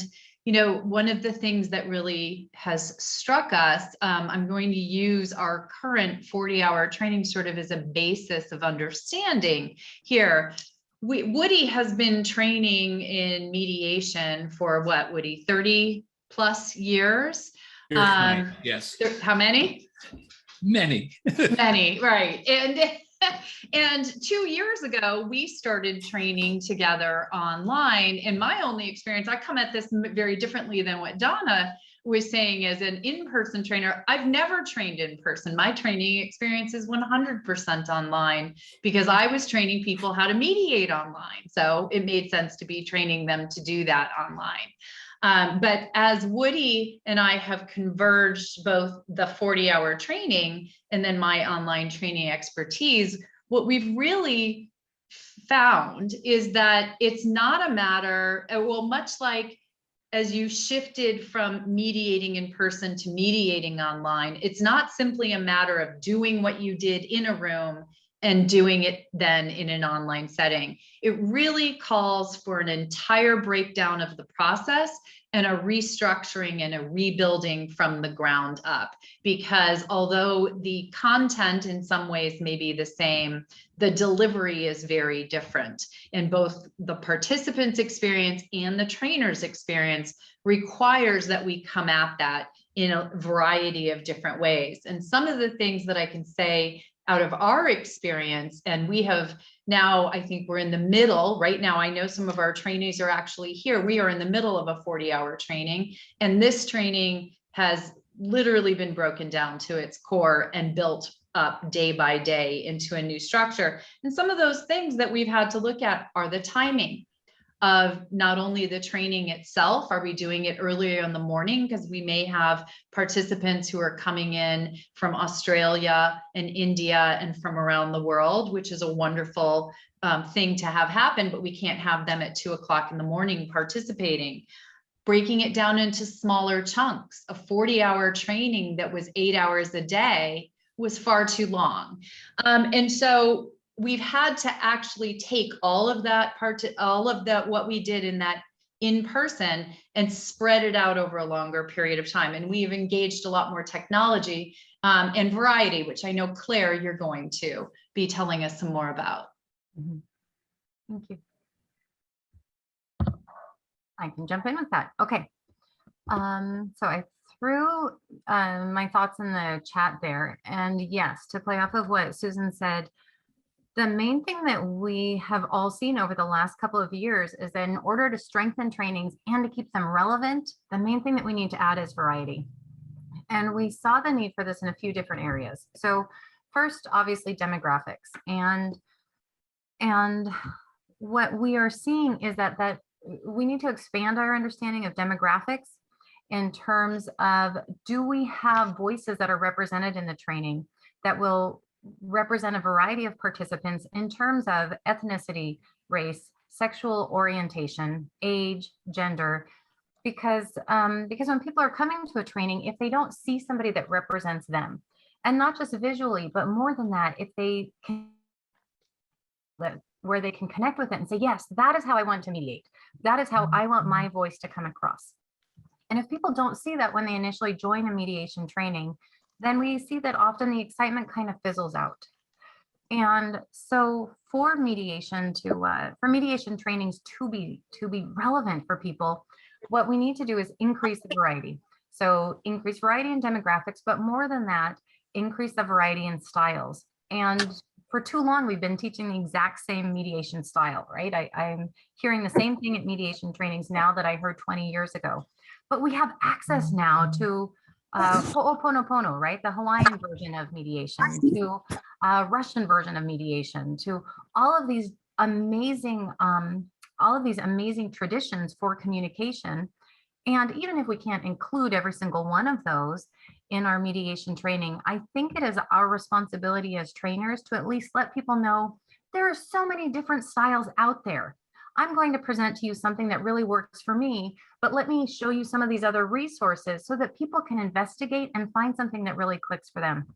one of the things that really has struck us, I'm going to use our current 40-hour training sort of as a basis of understanding here. Woody has been training in mediation for what, Woody, 30 plus years? Yes. How many? Many. Many, right. And 2 years ago, we started training together online. And my only experience, I come at this very differently than what Donna was saying, as an in-person trainer, I've never trained in person. My training experience is 100% online because I was training people how to mediate online. So it made sense to be training them to do that online. But as Woody and I have converged both the 40-hour training and then my online training expertise, what we've really found is that it's not a matter, well, much like as you shifted from mediating in person to mediating online, it's not simply a matter of doing what you did in a room and doing it then in an online setting. It really calls for an entire breakdown of the process and a restructuring and a rebuilding from the ground up. Because although the content in some ways may be the same, the delivery is very different. And both the participants' experience and the trainer's experience requires that we come at that in a variety of different ways. And some of the things that I can say out of our experience, and we have now, I think we're in the middle right now. I know some of our trainees are actually here. We are in the middle of a 40-hour training, and this training has literally been broken down to its core and built up day by day into a new structure. And some of those things that we've had to look at are the timing of not only the training itself, are we doing it earlier in the morning? Because we may have participants who are coming in from Australia and India and from around the world, which is a wonderful thing to have happen, but we can't have them at 2 o'clock in the morning participating. Breaking it down into smaller chunks. A 40-hour training that was 8 hours a day was far too long. And so we've had to actually take all of that what we did in that in person and spread it out over a longer period of time. And we've engaged a lot more technology and variety, which I know, Claire, you're going to be telling us some more about. Mm-hmm. Thank you. I can jump in with that. Okay. So I threw my thoughts in the chat there. And yes, to play off of what Susan said, the main thing that we have all seen over the last couple of years is that in order to strengthen trainings and to keep them relevant, the main thing that we need to add is variety. And we saw the need for this in a few different areas. So first, obviously, demographics. And what we are seeing is that we need to expand our understanding of demographics in terms of, do we have voices that are represented in the training that will represent a variety of participants in terms of ethnicity, race, sexual orientation, age, gender, because when people are coming to a training, if they don't see somebody that represents them, and not just visually, but more than that, if they can, where they can connect with it and say, yes, that is how I want to mediate. That is how I want my voice to come across. And if people don't see that when they initially join a mediation training, then we see that often the excitement kind of fizzles out. And so for mediation trainings to be relevant for people, what we need to do is increase the variety. So increase variety in demographics, but more than that, increase the variety in styles. And for too long, we've been teaching the exact same mediation style, right? I'm hearing the same thing at mediation trainings now that I heard 20 years ago. But we have access now to Ho'oponopono, right? The Hawaiian version of mediation, to Russian version of mediation, to all of these amazing traditions for communication. And even if we can't include every single one of those in our mediation training, I think it is our responsibility as trainers to at least let people know there are so many different styles out there. I'm going to present to you something that really works for me, but let me show you some of these other resources so that people can investigate and find something that really clicks for them.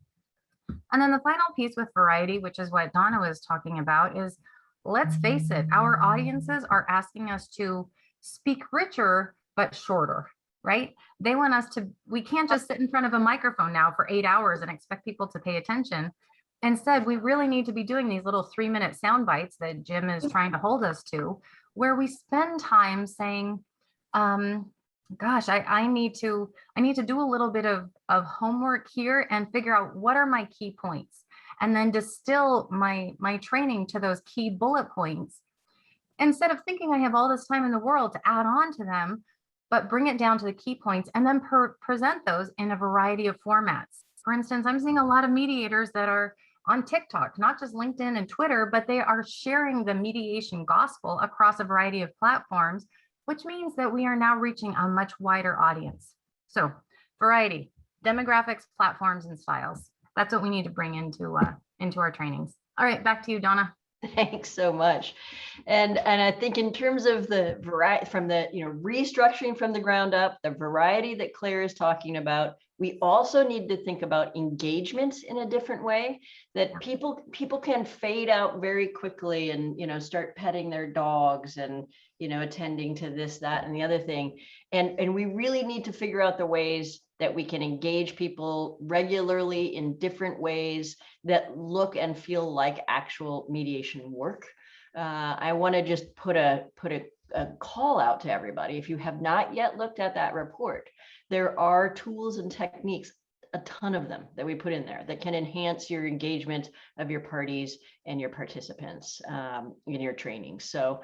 And then the final piece with variety, which is what Donna was talking about, is, let's face it, our audiences are asking us to speak richer, but shorter, right? They want us to, we can't just sit in front of a microphone now for 8 hours and expect people to pay attention. Instead, we really need to be doing these little 3-minute sound bites that Jim is trying to hold us to, where we spend time saying, gosh, I need to do a little bit of homework here and figure out what are my key points, and then distill my training to those key bullet points. Instead of thinking I have all this time in the world to add on to them, but bring it down to the key points and then present those in a variety of formats. For instance, I'm seeing a lot of mediators that are on TikTok, not just LinkedIn and Twitter, but they are sharing the mediation gospel across a variety of platforms, which means that we are now reaching a much wider audience. So variety, demographics, platforms, and styles. That's what we need to bring into our trainings. All right, back to you, Donna. Thanks so much. And I think in terms of the variety from the, restructuring from the ground up, the variety that Claire is talking about, we also need to think about engagements in a different way, that people can fade out very quickly and, start petting their dogs and, attending to this, that, and the other thing. And we really need to figure out the ways that we can engage people regularly in different ways that look and feel like actual mediation work. I want to just put a call out to everybody. If you have not yet looked at that report, there are tools and techniques, a ton of them that we put in there that can enhance your engagement of your parties and your participants in your training. So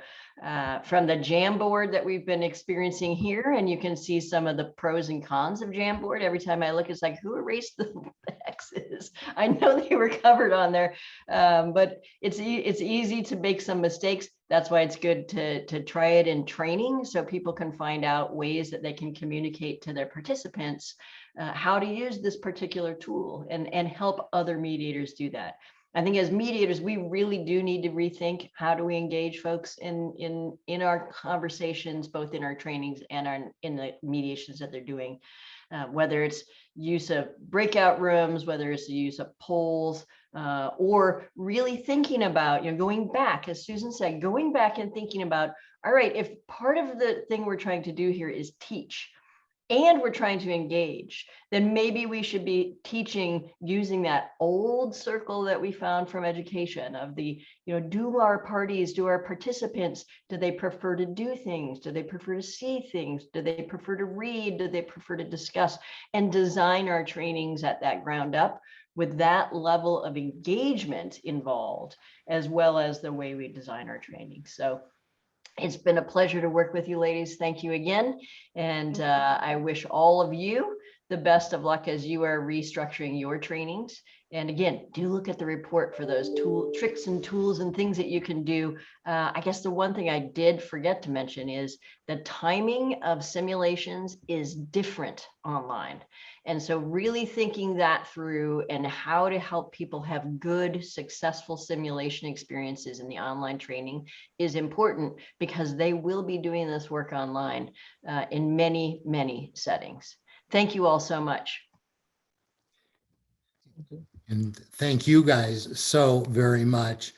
from the Jamboard that we've been experiencing here, and you can see some of the pros and cons of Jamboard. Every time I look, it's like, who erased the X's? I know they were covered on there, but it's easy to make some mistakes. That's why it's good to try it in training so people can find out ways that they can communicate to their participants how to use this particular tool and help other mediators do that. I think as mediators, we really do need to rethink how do we engage folks in our conversations, both in our trainings and in the mediations that they're doing, whether it's use of breakout rooms, whether it's the use of polls, or really thinking about, going back, as Susan said, going back and thinking about, all right, if part of the thing we're trying to do here is teach, and we're trying to engage, then maybe we should be teaching using that old circle that we found from education of the, do our participants, do they prefer to do things? Do they prefer to see things? Do they prefer to read? Do they prefer to discuss? And design our trainings at that ground up with that level of engagement involved, as well as the way we design our training. So it's been a pleasure to work with you, ladies. Thank you again. And I wish all of you the best of luck as you are restructuring your trainings. And again, do look at the report for those tricks and tools and things that you can do. I guess the one thing I did forget to mention is the timing of simulations is different online. And so really thinking that through and how to help people have good, successful simulation experiences in the online training is important, because they will be doing this work online in many, many settings. Thank you all so much. And thank you guys so very much.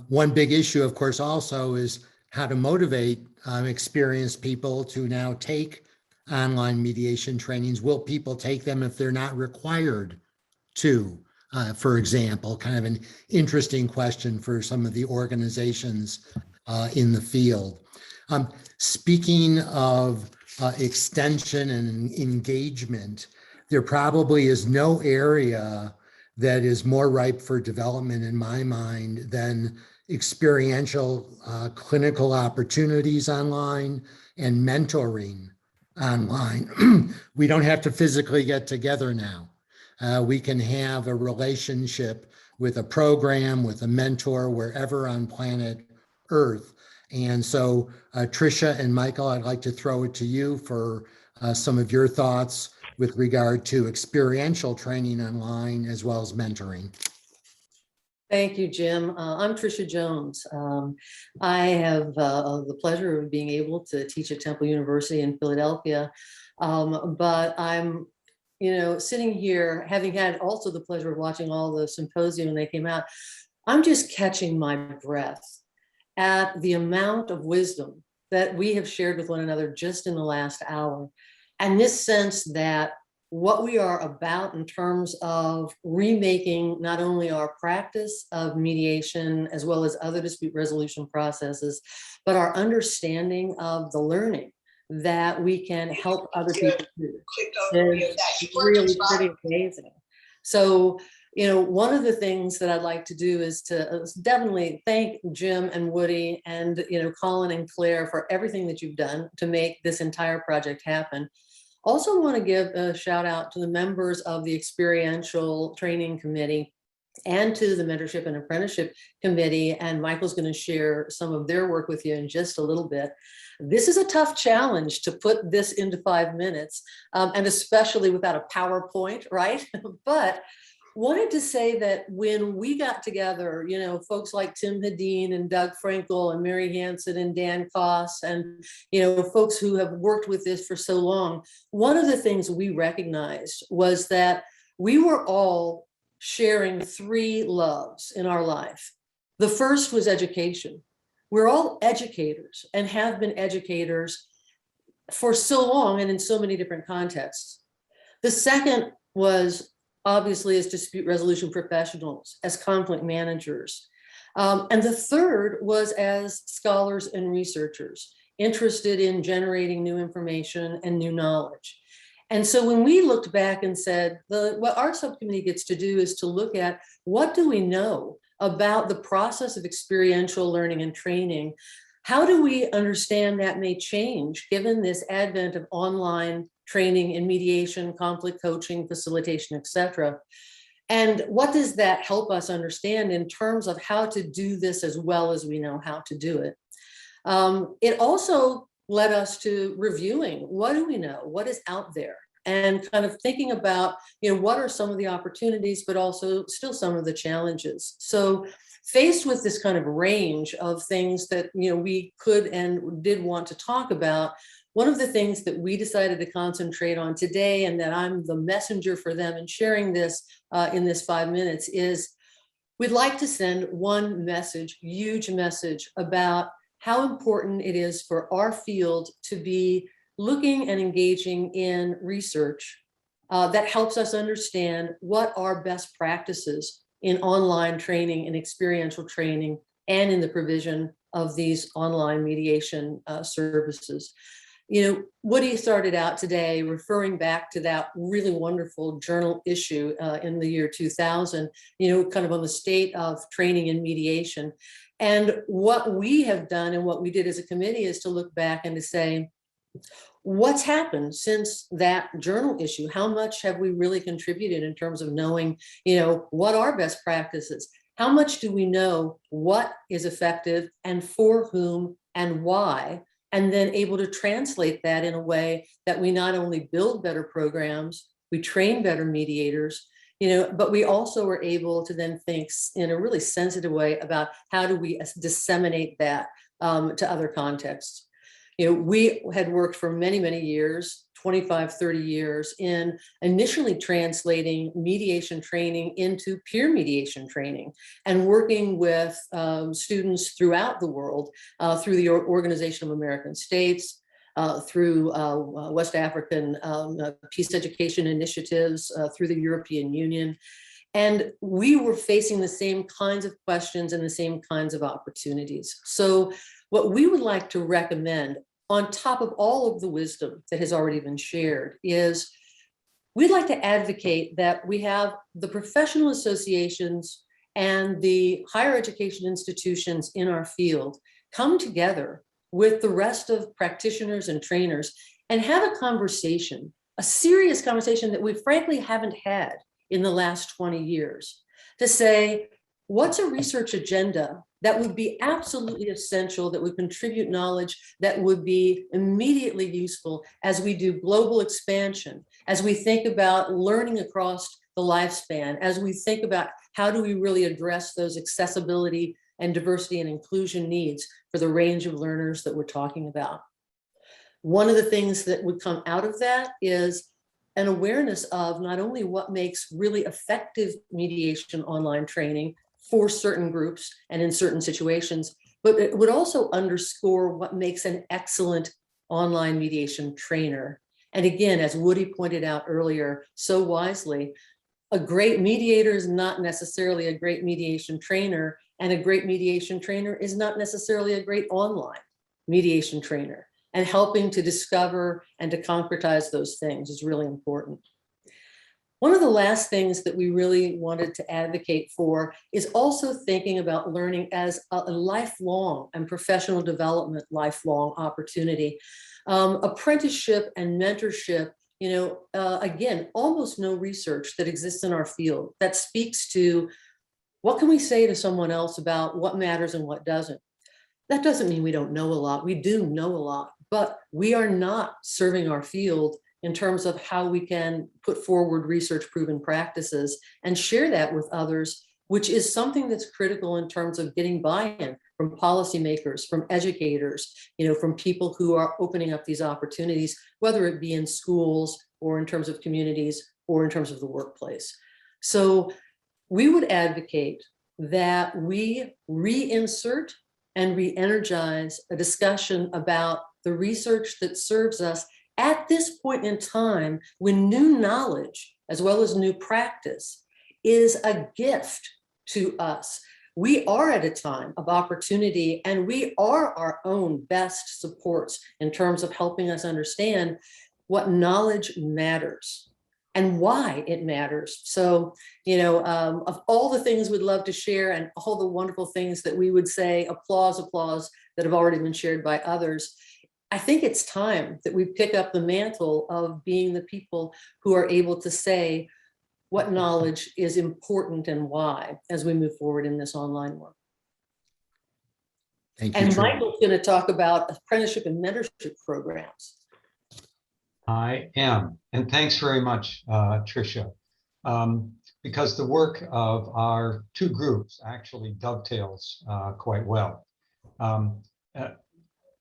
One big issue, of course, also is how to motivate experienced people to now take online mediation trainings. Will people take them if they're not required to? For example, kind of an interesting question for some of the organizations in the field. Speaking of extension and engagement, there probably is no area that is more ripe for development in my mind than experiential clinical opportunities online and mentoring online. We don't have to physically get together now. We can have a relationship with a program, with a mentor, wherever on planet Earth. And so, Tricia and Michael, I'd like to throw it to you for some of your thoughts with regard to experiential training online as well as mentoring. Thank you, Jim. I'm Tricia Jones. I have the pleasure of being able to teach at Temple University in Philadelphia, but I'm sitting here, having had also the pleasure of watching all the symposium when they came out, I'm just catching my breath at the amount of wisdom that we have shared with one another just in the last hour. And this sense that what we are about in terms of remaking not only our practice of mediation as well as other dispute resolution processes, but our understanding of the learning that we can help other people do is really pretty amazing. So, one of the things that I'd like to do is to definitely thank Jim and Woody and, Colin and Claire for everything that you've done to make this entire project happen. Also want to give a shout out to the members of the Experiential Training Committee and to the Mentorship and Apprenticeship Committee. And Michael's going to share some of their work with you in just a little bit. This is a tough challenge to put this into 5 minutes, and especially without a PowerPoint, right? But wanted to say that when we got together, folks like Tim Hedin and Doug Frankel and Mary Hansen and Dan Koss and, folks who have worked with this for so long, one of the things we recognized was that we were all sharing 3 loves in our life. The first was education. We're all educators and have been educators for so long and in so many different contexts. The second was obviously as dispute resolution professionals, as conflict managers. And the third was as scholars and researchers interested in generating new information and new knowledge. And so when we looked back and said, what our subcommittee gets to do is to look at what do we know about the process of experiential learning and training? How do we understand that may change given this advent of online training in mediation, conflict coaching, facilitation, et cetera? And what does that help us understand in terms of how to do this as well as we know how to do it? It also led us to reviewing, what do we know? What is out there? And kind of thinking about, what are some of the opportunities, but also still some of the challenges. So faced with this kind of range of things that, we could and did want to talk about, one of the things that we decided to concentrate on today, and that I'm the messenger for them in sharing this in this 5 minutes, is we'd like to send one message, huge message about how important it is for our field to be looking and engaging in research that helps us understand what are best practices in online training and experiential training and in the provision of these online mediation services. Woody started out today referring back to that really wonderful journal issue in the year 2000, kind of on the state of training and mediation. And what we have done and what we did as a committee is to look back and to say, what's happened since that journal issue? How much have we really contributed in terms of knowing, what are best practices? How much do we know what is effective and for whom and why? And then able to translate that in a way that we not only build better programs, we train better mediators, but we also were able to then think in a really sensitive way about how do we disseminate that to other contexts. We had worked for many, many years, 25, 30 years in initially translating mediation training into peer mediation training and working with students throughout the world through the Organization of American States, through West African peace education initiatives, through the European Union. And we were facing the same kinds of questions and the same kinds of opportunities. So what we would like to recommend on top of all of the wisdom that has already been shared is we'd like to advocate that we have the professional associations and the higher education institutions in our field come together with the rest of practitioners and trainers and have a conversation, a serious conversation that we frankly haven't had in the last 20 years, to say, what's a research agenda that would be absolutely essential, that would contribute knowledge, that would be immediately useful as we do global expansion, as we think about learning across the lifespan, as we think about how do we really address those accessibility and diversity and inclusion needs for the range of learners that we're talking about. One of the things that would come out of that is an awareness of not only what makes really effective mediation online training for certain groups and in certain situations, but it would also underscore what makes an excellent online mediation trainer. And again, as Woody pointed out earlier, so wisely, a great mediator is not necessarily a great mediation trainer, and a great mediation trainer is not necessarily a great online mediation trainer. And helping to discover and to concretize those things is really important. One of the last things that we really wanted to advocate for is also thinking about learning as a lifelong and professional development lifelong opportunity. Apprenticeship and mentorship, again, almost no research that exists in our field that speaks to what can we say to someone else about what matters and what doesn't. That doesn't mean we don't know a lot. We do know a lot, but we are not serving our field in terms of how we can put forward research proven practices and share that with others, which is something that's critical in terms of getting buy-in from policymakers, from educators, from people who are opening up these opportunities, whether it be in schools or in terms of communities or in terms of the workplace. So we would advocate that we reinsert and re-energize a discussion about the research that serves us at this point in time when new knowledge, as well as new practice, is a gift to us. We are at a time of opportunity, and we are our own best supports in terms of helping us understand what knowledge matters and why it matters. So, of all the things we'd love to share and all the wonderful things that we would say, applause, that have already been shared by others, I think it's time that we pick up the mantle of being the people who are able to say what knowledge is important and why as we move forward in this online work. Thank you. And Trish. Michael's going to talk about apprenticeship and mentorship programs. I am, and thanks very much, Tricia, because the work of our two groups actually dovetails quite well.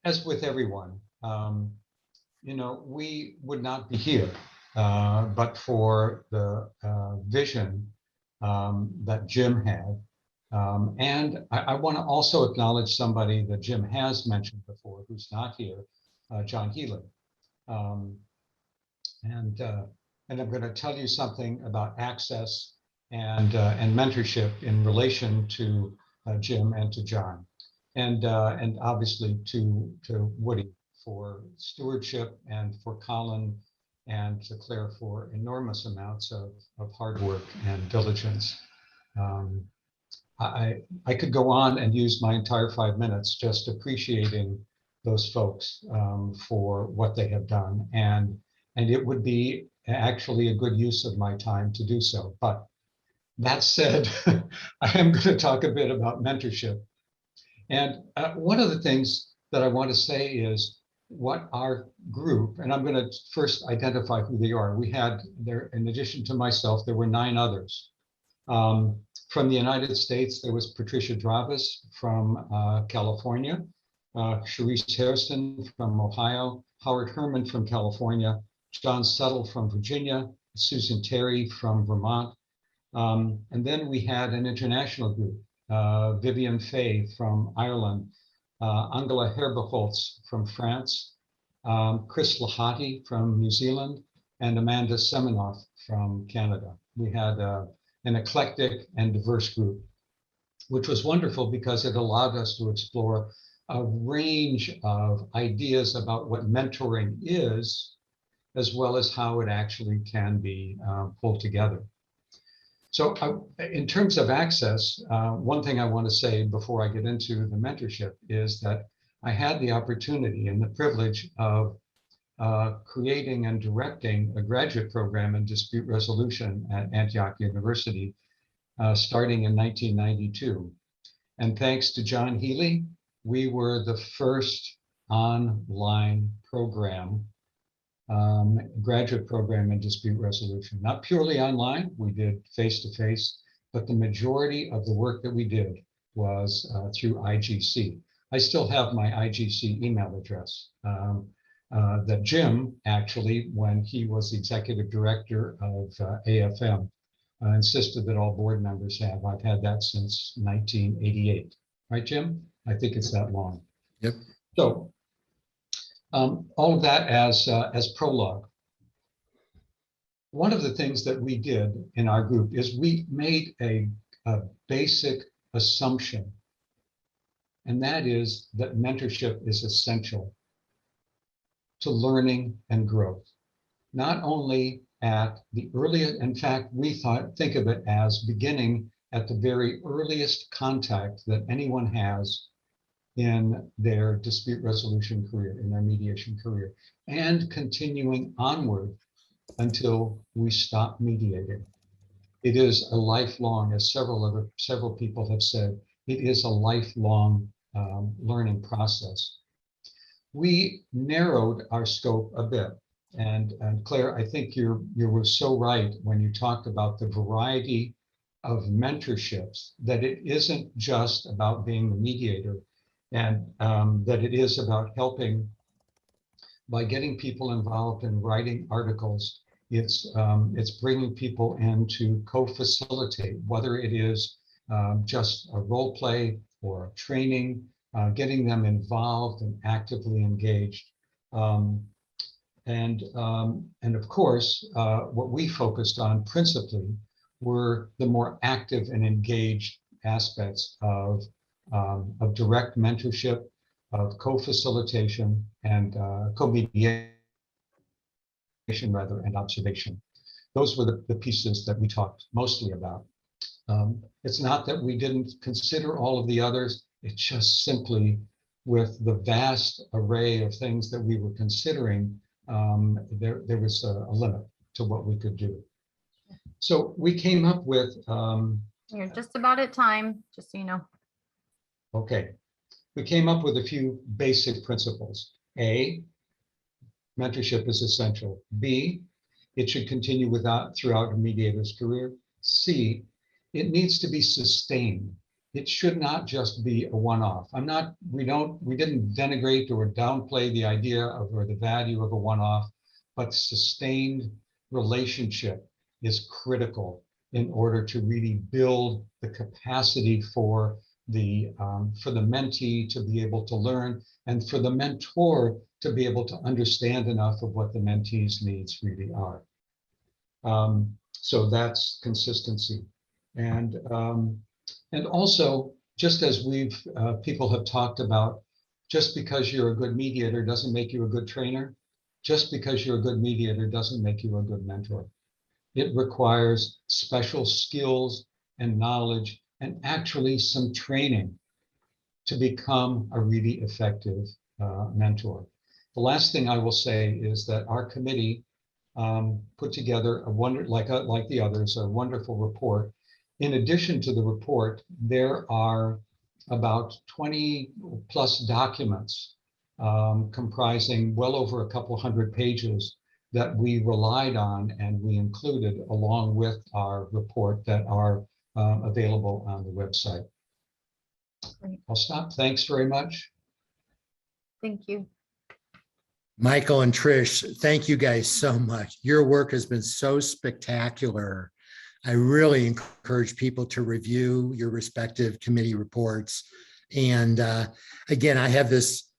As with everyone, we would not be here but for the vision that Jim had. And I want to also acknowledge somebody that Jim has mentioned before, who's not here, John Healy. And I'm going to tell you something about access and mentorship in relation to Jim and to John, and obviously to Woody for stewardship, and for Colin and to Claire for enormous amounts of hard work and diligence. I could go on and use my entire 5 minutes just appreciating those folks for what they have done, and it would be actually a good use of my time to do so. But that said, I am going to talk a bit about mentorship. And one of the things that I want to say is what our group, and I'm going to first identify who they are. We had there, in addition to myself, there were 9 others. From the United States, there was Patricia Dravis from California, Sharice Hairston from Ohio, Howard Herman from California, John Settle from Virginia, Susan Terry from Vermont. And then we had an international group, Vivian Fay from Ireland, Angela Herbeholtz from France, Chris Lahati from New Zealand, and Amanda Semenoff from Canada. We had an eclectic and diverse group, which was wonderful because it allowed us to explore a range of ideas about what mentoring is, as well as how it actually can be pulled together. So in terms of access, one thing I want to say before I get into the mentorship is that I had the opportunity and the privilege of creating and directing a graduate program in dispute resolution at Antioch University, starting in 1992. And thanks to John Healy, we were the first online program, graduate program in dispute resolution. Not purely online, we did face-to-face, but the majority of the work that we did was through IGC. I still have my IGC email address that Jim, actually, when he was the executive director of AFM, insisted that all board members have. I've had that since 1988. Right, Jim? I think it's that long. Yep. So all of that as prologue. One of the things that we did in our group is we made a basic assumption, and that is that mentorship is essential to learning and growth, not only at the earliest, in fact, we think of it as beginning at the very earliest contact that anyone has in their dispute resolution career, in their mediation career, and continuing onward until we stop mediating. It is a lifelong, as several people have said, it is a lifelong learning process. We narrowed our scope a bit. And Claire, I think you were so right when you talked about the variety of mentorships, that it isn't just about being the mediator, and that it is about helping by getting people involved in writing articles. It's bringing people in to co-facilitate, whether it is just a role play or training, getting them involved and actively engaged. And of course, what we focused on principally were the more active and engaged aspects of direct mentorship, of co-facilitation, and co-mediation, rather, and observation. Those were the pieces that we talked mostly about. It's not that we didn't consider all of the others, it's just simply with the vast array of things that we were considering, there was a limit to what we could do. So we came up with... You're just about at time, just so you know. Okay. We came up with a few basic principles. A, mentorship is essential. B, it should continue throughout a mediator's career. C, it needs to be sustained. It should not just be a one-off. We didn't denigrate or downplay the idea of or the value of a one-off, but sustained relationship is critical in order to really build the capacity for the mentee to be able to learn, and for the mentor to be able to understand enough of what the mentee's needs really are. So that's consistency. And also, just as people have talked about, just because you're a good mediator doesn't make you a good trainer. Just because you're a good mediator doesn't make you a good mentor. It requires special skills and knowledge and actually some training to become a really effective mentor. The last thing I will say is that our committee put together like the others, a wonderful report. In addition to the report, there are about 20 plus documents comprising well over a couple hundred pages that we relied on and we included along with our report that are available on the website. Great. I'll stop. Thanks very much. Thank you. Michael and Trish, thank you guys so much. Your work has been so spectacular. I really encourage people to review your respective committee reports. And again, I have this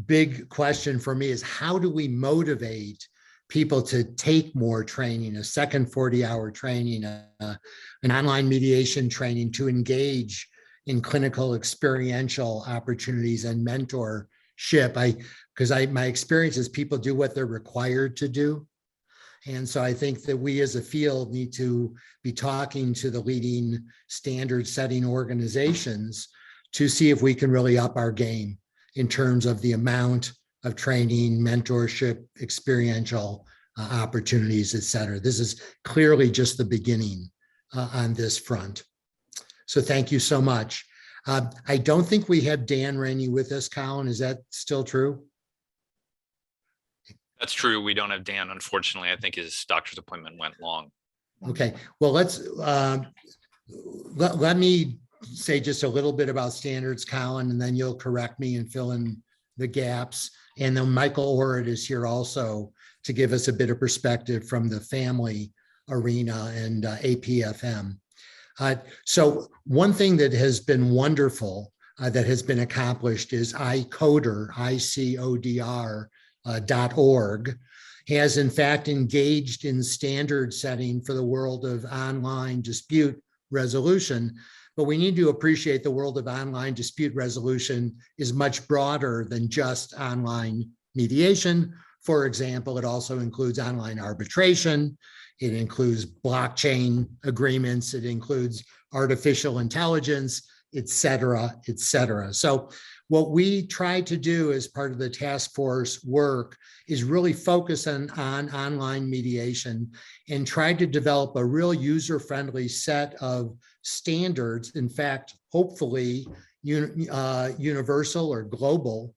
big question for me is how do we motivate people to take more training, a second 40-hour training, an online mediation training, to engage in clinical experiential opportunities and mentorship? My experience is people do what they're required to do. And so I think that we as a field need to be talking to the leading standard setting organizations to see if we can really up our game in terms of the amount of training, mentorship, experiential opportunities, et cetera. This is clearly just the beginning on this front. So thank you so much. I don't think we have Dan Rainey with us, Colin. Is that still true? That's true. We don't have Dan, unfortunately. I think his doctor's appointment went long. Okay, well, let me say just a little bit about standards, Colin, and then you'll correct me and fill in the gaps. And then Michael Orrit is here also to give us a bit of perspective from the family arena and APFM. So one thing that has been wonderful that has been accomplished is ICODR, ICODR.org, has in fact engaged in standard setting for the world of online dispute resolution. But we need to appreciate the world of online dispute resolution is much broader than just online mediation. For example, it also includes online arbitration. It includes blockchain agreements. It includes artificial intelligence, et cetera, et cetera. So what we try to do as part of the task force work is really focus on online mediation and try to develop a real user-friendly set of standards. In fact, hopefully universal or global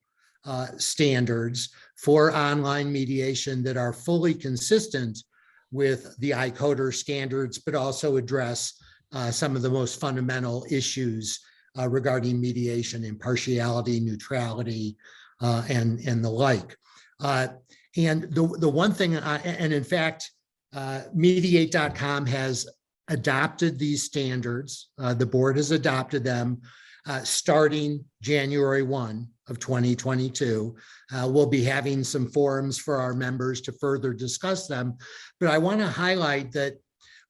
standards for online mediation that are fully consistent with the ICODER standards, but also address some of the most fundamental issues regarding mediation, impartiality, neutrality, and the like. And the one thing, and in fact, mediate.com has adopted these standards. The board has adopted them starting January 1 of 2022. We'll be having some forums for our members to further discuss them. But I want to highlight that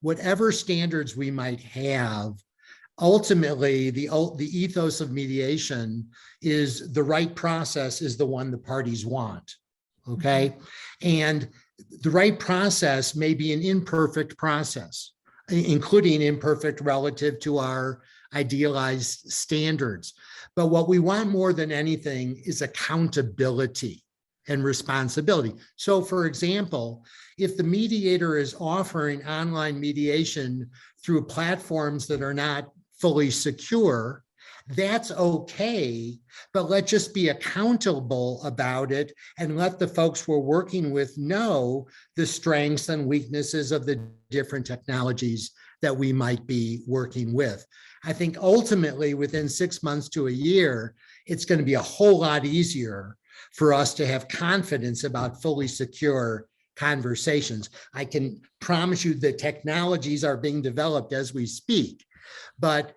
whatever standards we might have, ultimately, the ethos of mediation is the right process is the one the parties want, okay? And the right process may be an imperfect process, including imperfect relative to our idealized standards. But what we want more than anything is accountability and responsibility. So for example, if the mediator is offering online mediation through platforms that are not fully secure, that's okay, but let's just be accountable about it and let the folks we're working with know the strengths and weaknesses of the different technologies that we might be working with. I think ultimately within 6 months to a year, it's going to be a whole lot easier for us to have confidence about fully secure conversations. I can promise you that technologies are being developed as we speak, but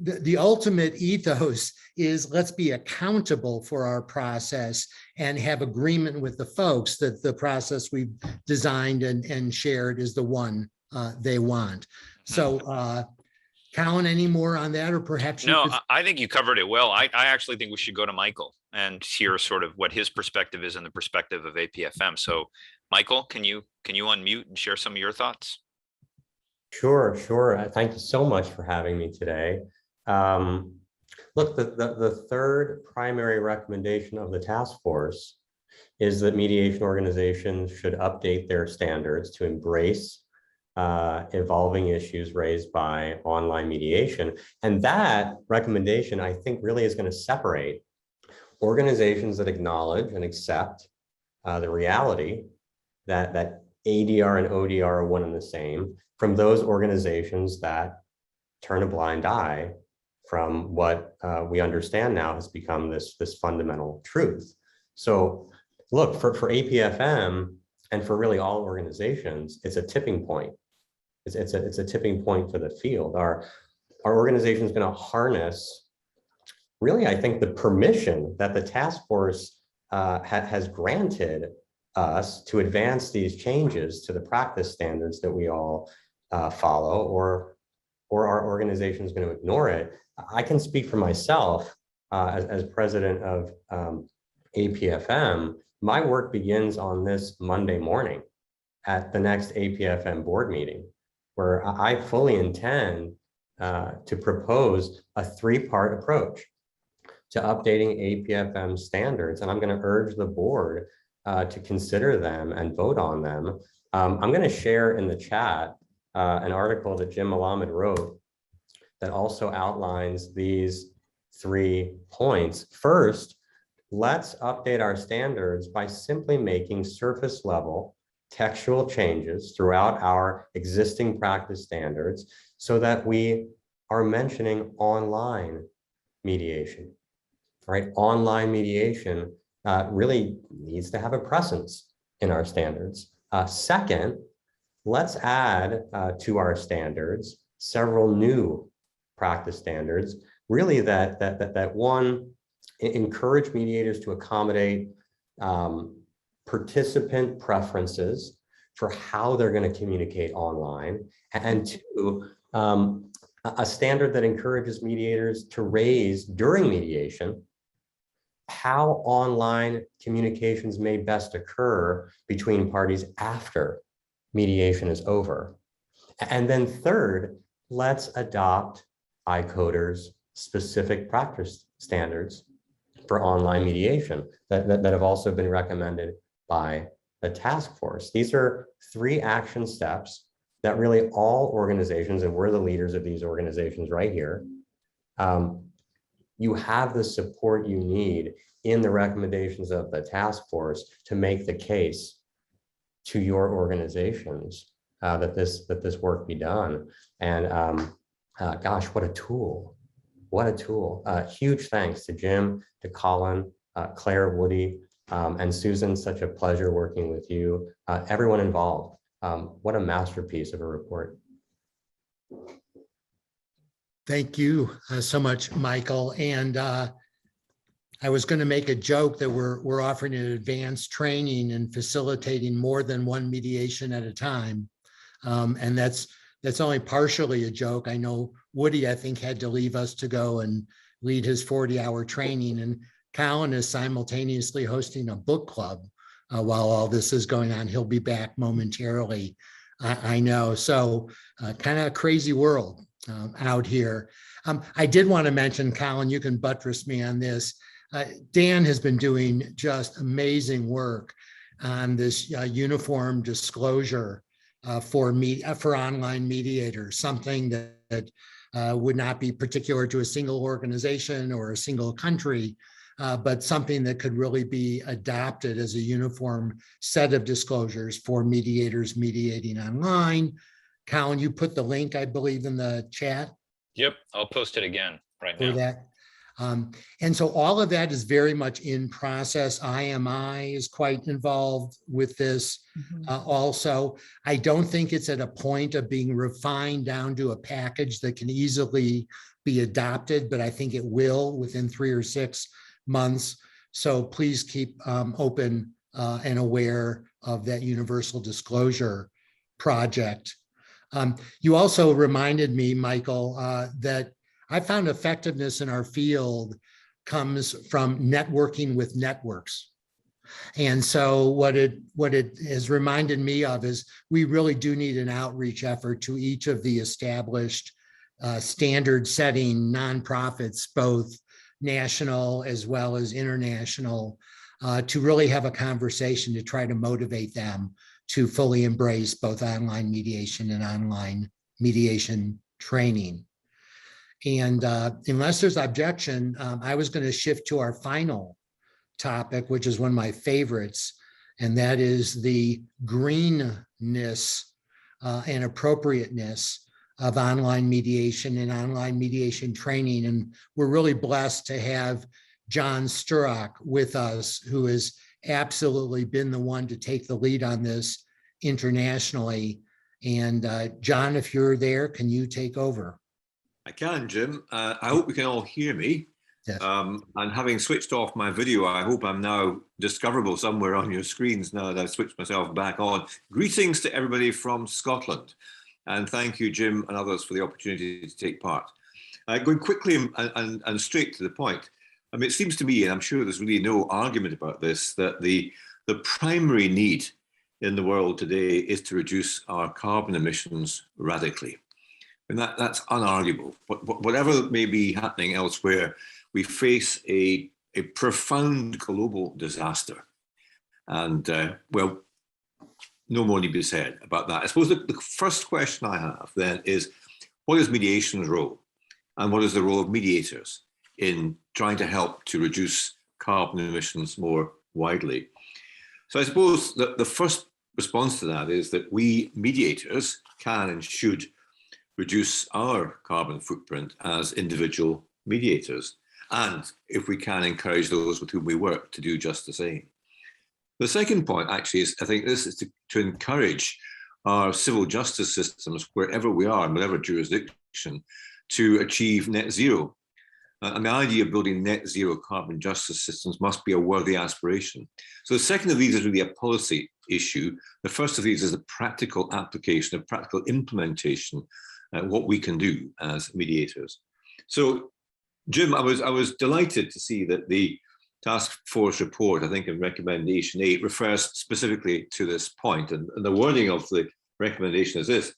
the ultimate ethos is let's be accountable for our process and have agreement with the folks that the process we've designed and shared is the one they want. So Colin, any more on that, or perhaps you No, could... I think you covered it well. I actually think we should go to Michael and hear sort of what his perspective is and the perspective of APFM. So Michael, can you unmute and share some of your thoughts? Sure. Thank you so much for having me today. Look, the third primary recommendation of the task force is that mediation organizations should update their standards to embrace evolving issues raised by online mediation. And that recommendation, I think, really is going to separate organizations that acknowledge and accept the reality that ADR and ODR are one and the same from those organizations that turn a blind eye from what we understand now has become this fundamental truth. So look, for APFM and for really all organizations, it's a tipping point. It's a tipping point for the field. Our organization is going to harness, really, I think, the permission that the task force has granted us to advance these changes to the practice standards that we all follow, or our organization is going to ignore it. I can speak for myself as president of APFM. My work begins on this Monday morning at the next APFM board meeting, where I fully intend to propose a three-part approach to updating APFM standards. And I'm going to urge the board to consider them and vote on them. I'm going to share in the chat an article that Jim Malamed wrote that also outlines these 3 points. First, let's update our standards by simply making surface level textual changes throughout our existing practice standards so that we are mentioning online mediation, right? Online mediation really needs to have a presence in our standards. Second, let's add to our standards several new practice standards, really that one, encourage mediators to accommodate participant preferences for how they're going to communicate online, and 2, a standard that encourages mediators to raise during mediation how online communications may best occur between parties after mediation is over. And then third, let's adopt iCoder's specific practice standards for online mediation that have also been recommended by the task force. These are 3 action steps that really all organizations, and we're the leaders of these organizations right here, you have the support you need in the recommendations of the task force to make the case to your organizations that this work be done. And gosh, what a tool. What a tool. Huge thanks to Jim, to Colin, Claire, Woody, and Susan. Such a pleasure working with you. Everyone involved. What a masterpiece of a report. Thank you so much, Michael. And I was going to make a joke that we're offering an advanced training and facilitating more than one mediation at a time. And that's only partially a joke. I know Woody, I think, had to leave us to go and lead his 40-hour training. And Colin is simultaneously hosting a book club while all this is going on. He'll be back momentarily, I know. So kind of a crazy world out here. I did want to mention, Colin, you can buttress me on this. Dan has been doing just amazing work on this uniform disclosure for online mediators, something that would not be particular to a single organization or a single country, but something that could really be adopted as a uniform set of disclosures for mediators mediating online. Colin, you put the link, I believe, in the chat. Yep, I'll post it again right now. For that. And so all of that is very much in process. IMI is quite involved with this also. I don't think it's at a point of being refined down to a package that can easily be adopted, but I think it will within 3 or 6 months. So please keep open and aware of that universal disclosure project. You also reminded me, Michael, that I found effectiveness in our field comes from networking with networks. And so what it has reminded me of is we really do need an outreach effort to each of the established standard setting nonprofits, both national as well as international, to really have a conversation to try to motivate them to fully embrace both online mediation and online mediation training. And unless there's objection, I was going to shift to our final topic, which is one of my favorites, and that is the greenness and appropriateness of online mediation and online mediation training. And we're really blessed to have John Sturrock with us, who has absolutely been the one to take the lead on this internationally. And John, if you're there, can you take over? I can, Jim. I hope you can all hear me. Yes. And having switched off my video, I hope I'm now discoverable somewhere on your screens now that I've switched myself back on. Greetings to everybody from Scotland. And thank you, Jim, and others for the opportunity to take part. Going quickly and straight to the point. I mean, it seems to me, and I'm sure there's really no argument about this, that the primary need in the world today is to reduce our carbon emissions radically. And that's unarguable. But whatever may be happening elsewhere, we face a profound global disaster. And well, no more need be said about that. I suppose the first question I have then is, what is mediation's role? And what is the role of mediators in trying to help to reduce carbon emissions more widely? So I suppose that the first response to that is that we mediators can and should reduce our carbon footprint as individual mediators. And if we can, encourage those with whom we work to do just the same. The second point actually is, I think this is to encourage our civil justice systems, wherever we are, in whatever jurisdiction, to achieve net zero. And the idea of building net zero carbon justice systems must be a worthy aspiration. So the second of these is really a policy issue. The first of these is the practical application, a practical implementation, what we can do as mediators. So, Jim, I was delighted to see that the task force report, I think in recommendation 8, refers specifically to this point, and the wording of the recommendation is this: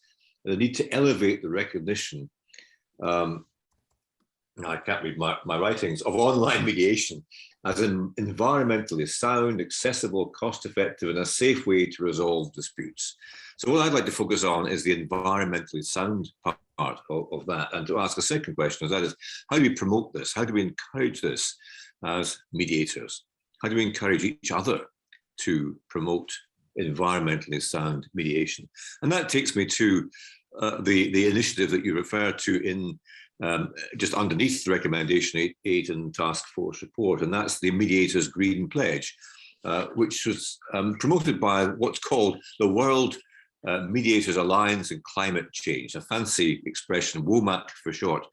the need to elevate the recognition, I can't read my writings, of online mediation as an environmentally sound, accessible, cost-effective, and a safe way to resolve disputes. So what I'd like to focus on is the environmentally sound part of that, and to ask a second question, that is, how do we promote this? How do we encourage this as mediators? How do we encourage each other to promote environmentally sound mediation? And that takes me to the initiative that you referred to in just underneath the recommendation 8 in task force report, and that's the Mediators Green Pledge, which was promoted by what's called the World Mediators Alliance in Climate Change, a fancy expression, WOMAC for short.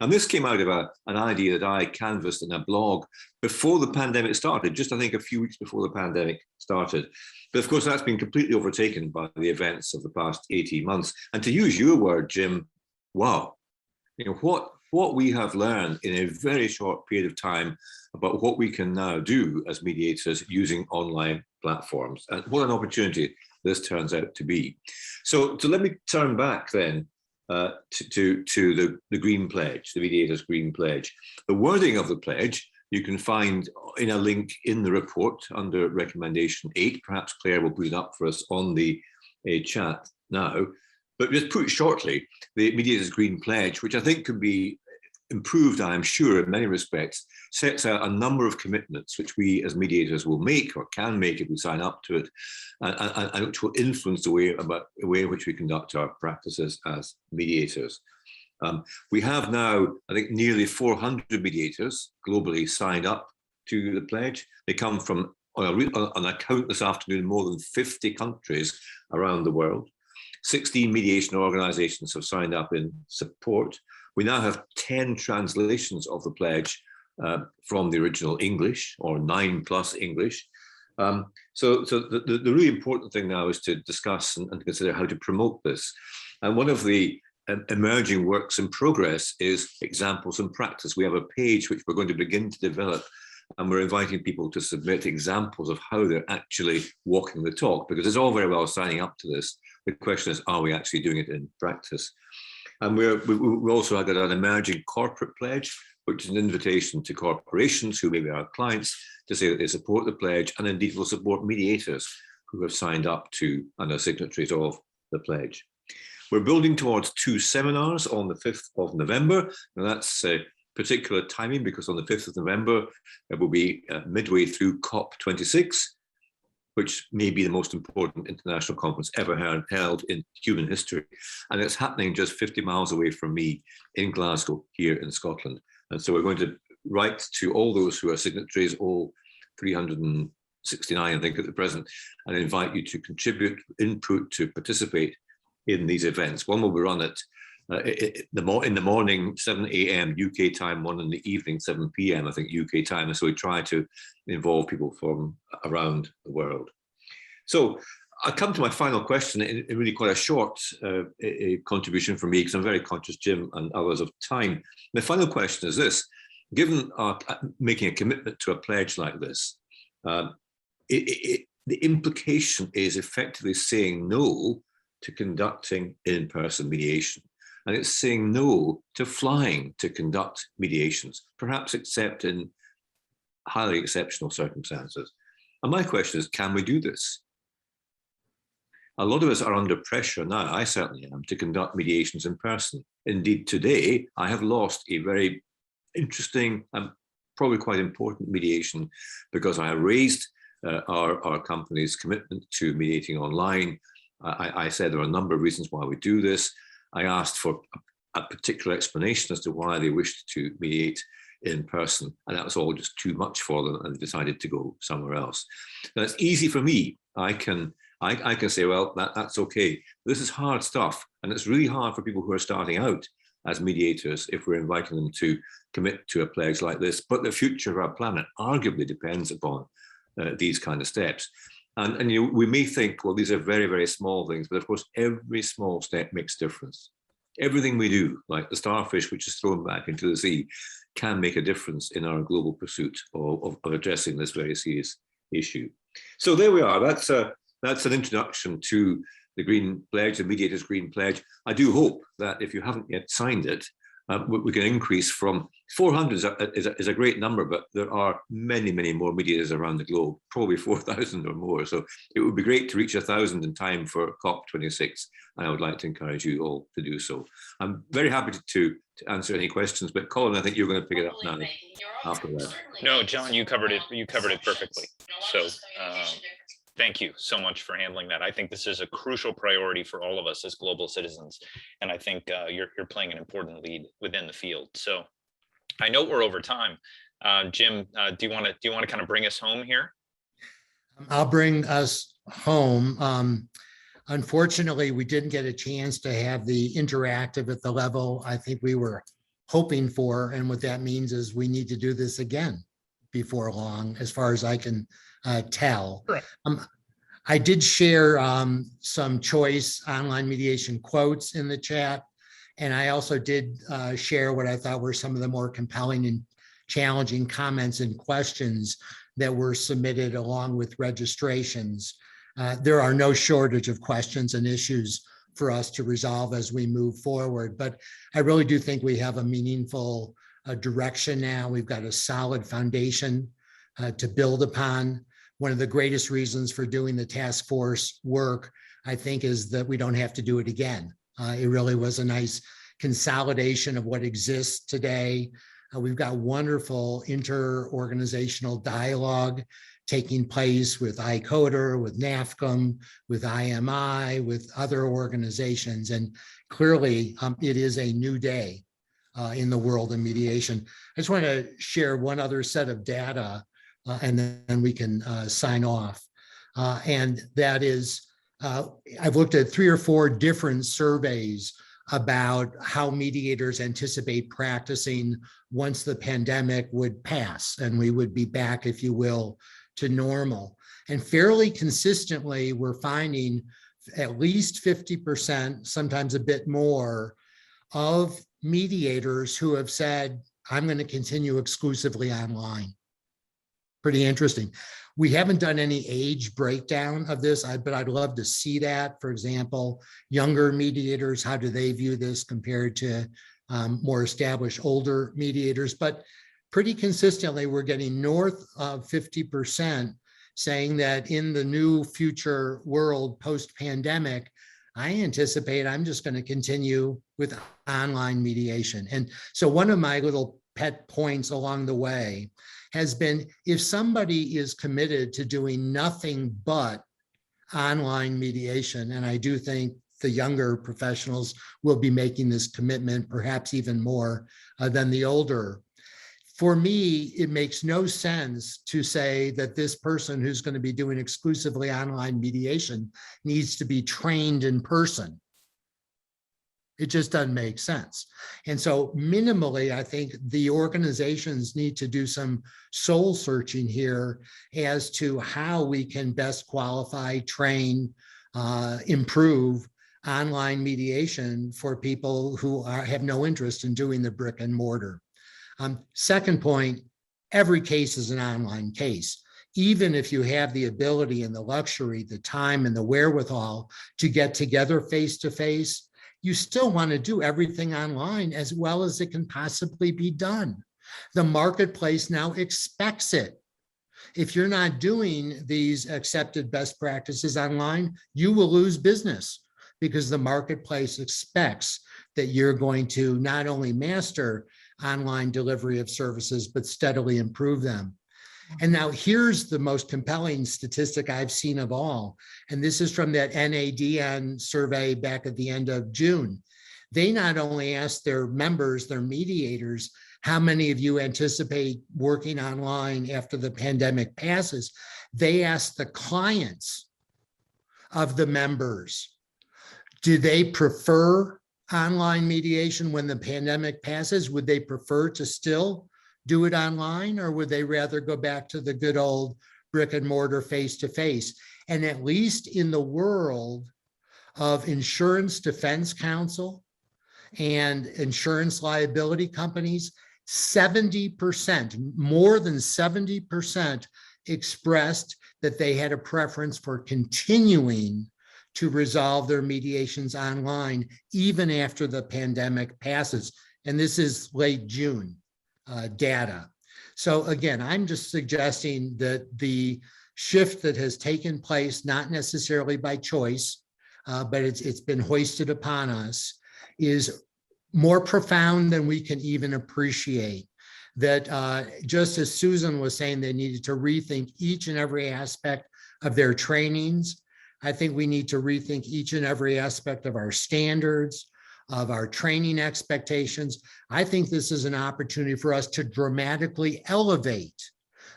And this came out of an idea that I canvassed in a blog before the pandemic started, just I think a few weeks before the pandemic started. But of course, that's been completely overtaken by the events of the past 18 months. And to use your word, Jim, wow, you know, what we have learned in a very short period of time about what we can now do as mediators using online platforms, and what an opportunity this turns out to be. So let me turn back then to the Green Pledge, the Mediators Green Pledge. The wording of the pledge you can find in a link in the report under recommendation 8. Perhaps Claire will put it up for us on the chat now. But just put shortly, the Mediators Green Pledge, which I think could be improved, I am sure, in many respects, sets out a number of commitments which we as mediators will make or can make if we sign up to it, and which will influence the way in which we conduct our practices as mediators. We have now, I think, nearly 400 mediators globally signed up to the pledge. They come from, on a count this afternoon, more than 50 countries around the world. 16 mediation organizations have signed up in support. We now have 10 translations of the pledge from the original English, or 9+ English. So the really important thing now is to discuss and consider how to promote this. And one of the emerging works in progress is examples and practice. We have a page which we're going to begin to develop, and we're inviting people to submit examples of how they're actually walking the talk, because it's all very well signing up to this. The question is, are we actually doing it in practice? And we also have got an emerging corporate pledge, which is an invitation to corporations who may be our clients to say that they support the pledge, and indeed will support mediators who have signed up to and are signatories of the pledge. We're building towards 2 seminars on the 5th of November. And that's particular timing because on the 5th of November, it will be midway through COP26, which may be the most important international conference ever held in human history. And it's happening just 50 miles away from me in Glasgow, here in Scotland. And so we're going to write to all those who are signatories, all 369, I think, at the present, and invite you to contribute input to participate in these events. One will be run at in the morning, 7 a.m. UK time, one in the evening, 7 p.m. I think UK time. And so we try to involve people from around the world. So I come to my final question, in really quite a short contribution from me, because I'm very conscious, Jim and others, of time. My final question is this: given our making a commitment to a pledge like this, the implication is effectively saying no to conducting in-person mediation. And it's saying no to flying to conduct mediations, perhaps except in highly exceptional circumstances. And my question is, can we do this? A lot of us are under pressure now, I certainly am, to conduct mediations in person. Indeed, today, I have lost a very interesting and probably quite important mediation because I raised our company's commitment to mediating online. I said there are a number of reasons why we do this. I asked for a particular explanation as to why they wished to mediate in person, and that was all just too much for them, and they decided to go somewhere else. Now, it's easy for me. I can say, well, that's okay. This is hard stuff, and it's really hard for people who are starting out as mediators if we're inviting them to commit to a pledge like this. But the future of our planet arguably depends upon these kind of steps. And you know, we may think, well, these are very, very small things, but of course, every small step makes a difference. Everything we do, like the starfish which is thrown back into the sea, can make a difference in our global pursuit of addressing this very serious issue. So there we are. That's an introduction to the Green Pledge, the Mediators Green Pledge. I do hope that if you haven't yet signed it, we can increase from 400 is a great number, but there are many, many more mediators around the globe, probably 4,000 or more. So it would be great to reach 1,000 in time for COP26. And I would like to encourage you all to do so. I'm very happy to answer any questions, but Colin, I think you're going to pick it up now after that. No, John, you covered it. You covered it perfectly. So thank you so much for handling that. I think this is a crucial priority for all of us as global citizens. And I think you're playing an important lead within the field. So I know we're over time. Jim, do you want to kind of bring us home here? I'll bring us home. Unfortunately, we didn't get a chance to have the interactive at the level I think we were hoping for. And what that means is we need to do this again before long, as far as I can tell. I did share some choice online mediation quotes in the chat. And I also did share what I thought were some of the more compelling and challenging comments and questions that were submitted along with registrations. There are no shortage of questions and issues for us to resolve as we move forward, but I really do think we have a meaningful direction now. We've got a solid foundation to build upon. One of the greatest reasons for doing the task force work, I think, is that we don't have to do it again. It really was a nice consolidation of what exists today. We've got wonderful inter-organizational dialogue taking place with ICODER, with NAFCM, with IMI, with other organizations. And clearly, it is a new day in the world of mediation. I just want to share one other set of data, and then we can sign off. And that is, I've looked at 3 or 4 different surveys about how mediators anticipate practicing once the pandemic would pass and we would be back, if you will, to normal. And fairly consistently, we're finding at least 50%, sometimes a bit more, of mediators who have said, I'm going to continue exclusively online. Pretty interesting. We haven't done any age breakdown of this, but I'd love to see that. For example, younger mediators, how do they view this compared to more established older mediators? But pretty consistently, we're getting north of 50% saying that in the new future world post-pandemic, I anticipate I'm just going to continue with online mediation. And so one of my little pet points along the way has been, if somebody is committed to doing nothing but online mediation, and I do think the younger professionals will be making this commitment, perhaps even more than the older. For me, it makes no sense to say that this person who's going to be doing exclusively online mediation needs to be trained in person. It just doesn't make sense. And so minimally, I think the organizations need to do some soul searching here as to how we can best qualify, train, improve online mediation for people who have no interest in doing the brick and mortar. Second point, every case is an online case. Even if you have the ability and the luxury, the time and the wherewithal to get together face-to-face, you still want to do everything online as well as it can possibly be done. The marketplace now expects it. If you're not doing these accepted best practices online, you will lose business because the marketplace expects that you're going to not only master online delivery of services, but steadily improve them. And now here's the most compelling statistic I've seen of all. And this is from that NADN survey back at the end of June. They not only asked their members, their mediators, how many of you anticipate working online after the pandemic passes? They asked the clients of the members, do they prefer online mediation when the pandemic passes? Would they prefer to still do it online, or would they rather go back to the good old brick and mortar face-to-face? And at least in the world of insurance defense counsel and insurance liability companies, 70%, more than 70% expressed that they had a preference for continuing to resolve their mediations online, even after the pandemic passes. And this is late June data. So again, I'm just suggesting that the shift that has taken place, not necessarily by choice, but it's been hoisted upon us, is more profound than we can even appreciate. That just as Susan was saying, they needed to rethink each and every aspect of their trainings. I think we need to rethink each and every aspect of our standards, of our training expectations. I think this is an opportunity for us to dramatically elevate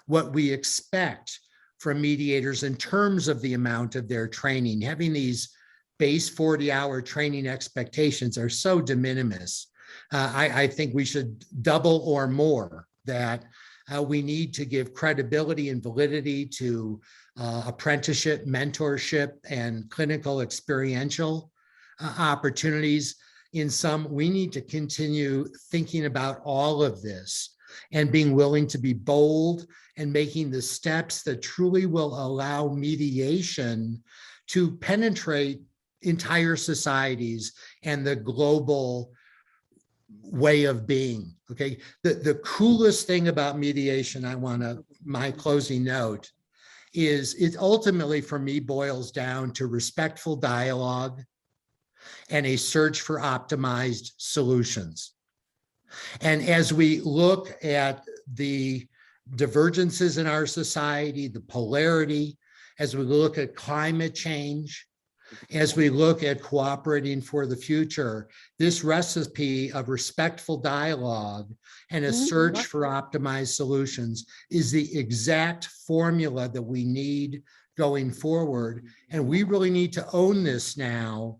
what we expect from mediators in terms of the amount of their training. Having these base 40-hour training expectations are so de minimis. I think we should double or more that. We need to give credibility and validity to apprenticeship, mentorship, and clinical experiential opportunities. In some, we need to continue thinking about all of this and being willing to be bold and making the steps that truly will allow mediation to penetrate entire societies and the global way of being. Okay. The coolest thing about mediation, my closing note, is it ultimately for me boils down to respectful dialogue and a search for optimized solutions. And as we look at the divergences in our society, the polarity, as we look at climate change, as we look at cooperating for the future, this recipe of respectful dialogue and a search for optimized solutions is the exact formula that we need going forward. And we really need to own this now,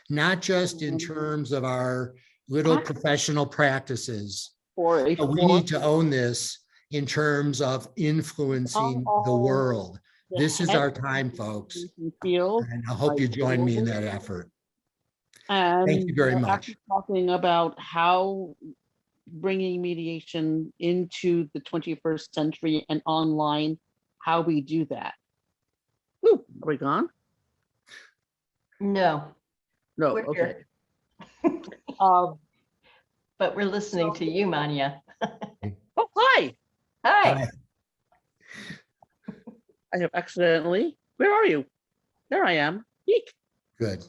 not just in terms of our little professional practices, but we need to own this in terms of influencing the world. This is our time, folks. And I hope you join me in that effort. Thank you very much. Talking about how bringing mediation into the 21st century and online, how we do that. Ooh, are we gone? No. No, We're okay. But we're listening to you, Manya. Oh, hi. Hi. I have accidentally, where are you? There I am. Eek. Good.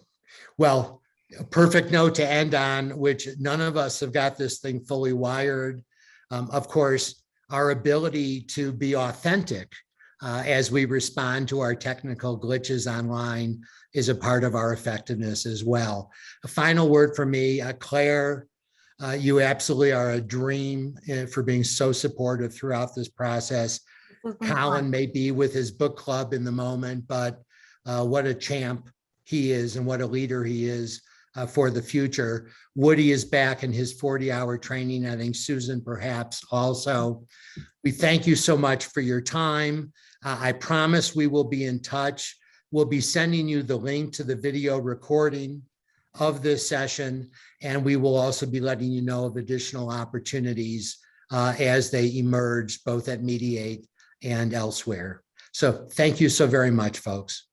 Well, a perfect note to end on, which none of us have got this thing fully wired. Of course, our ability to be authentic as we respond to our technical glitches online is a part of our effectiveness as well. A final word from me, Claire, you absolutely are a dream for being so supportive throughout this process. Colin may be with his book club in the moment, but what a champ he is and what a leader he is for the future. Woody is back in his 40-hour training. I think Susan perhaps also. We thank you so much for your time. I promise we will be in touch. We'll be sending you the link to the video recording of this session, and we will also be letting you know of additional opportunities as they emerge, both at Mediate and elsewhere. So thank you so very much, folks.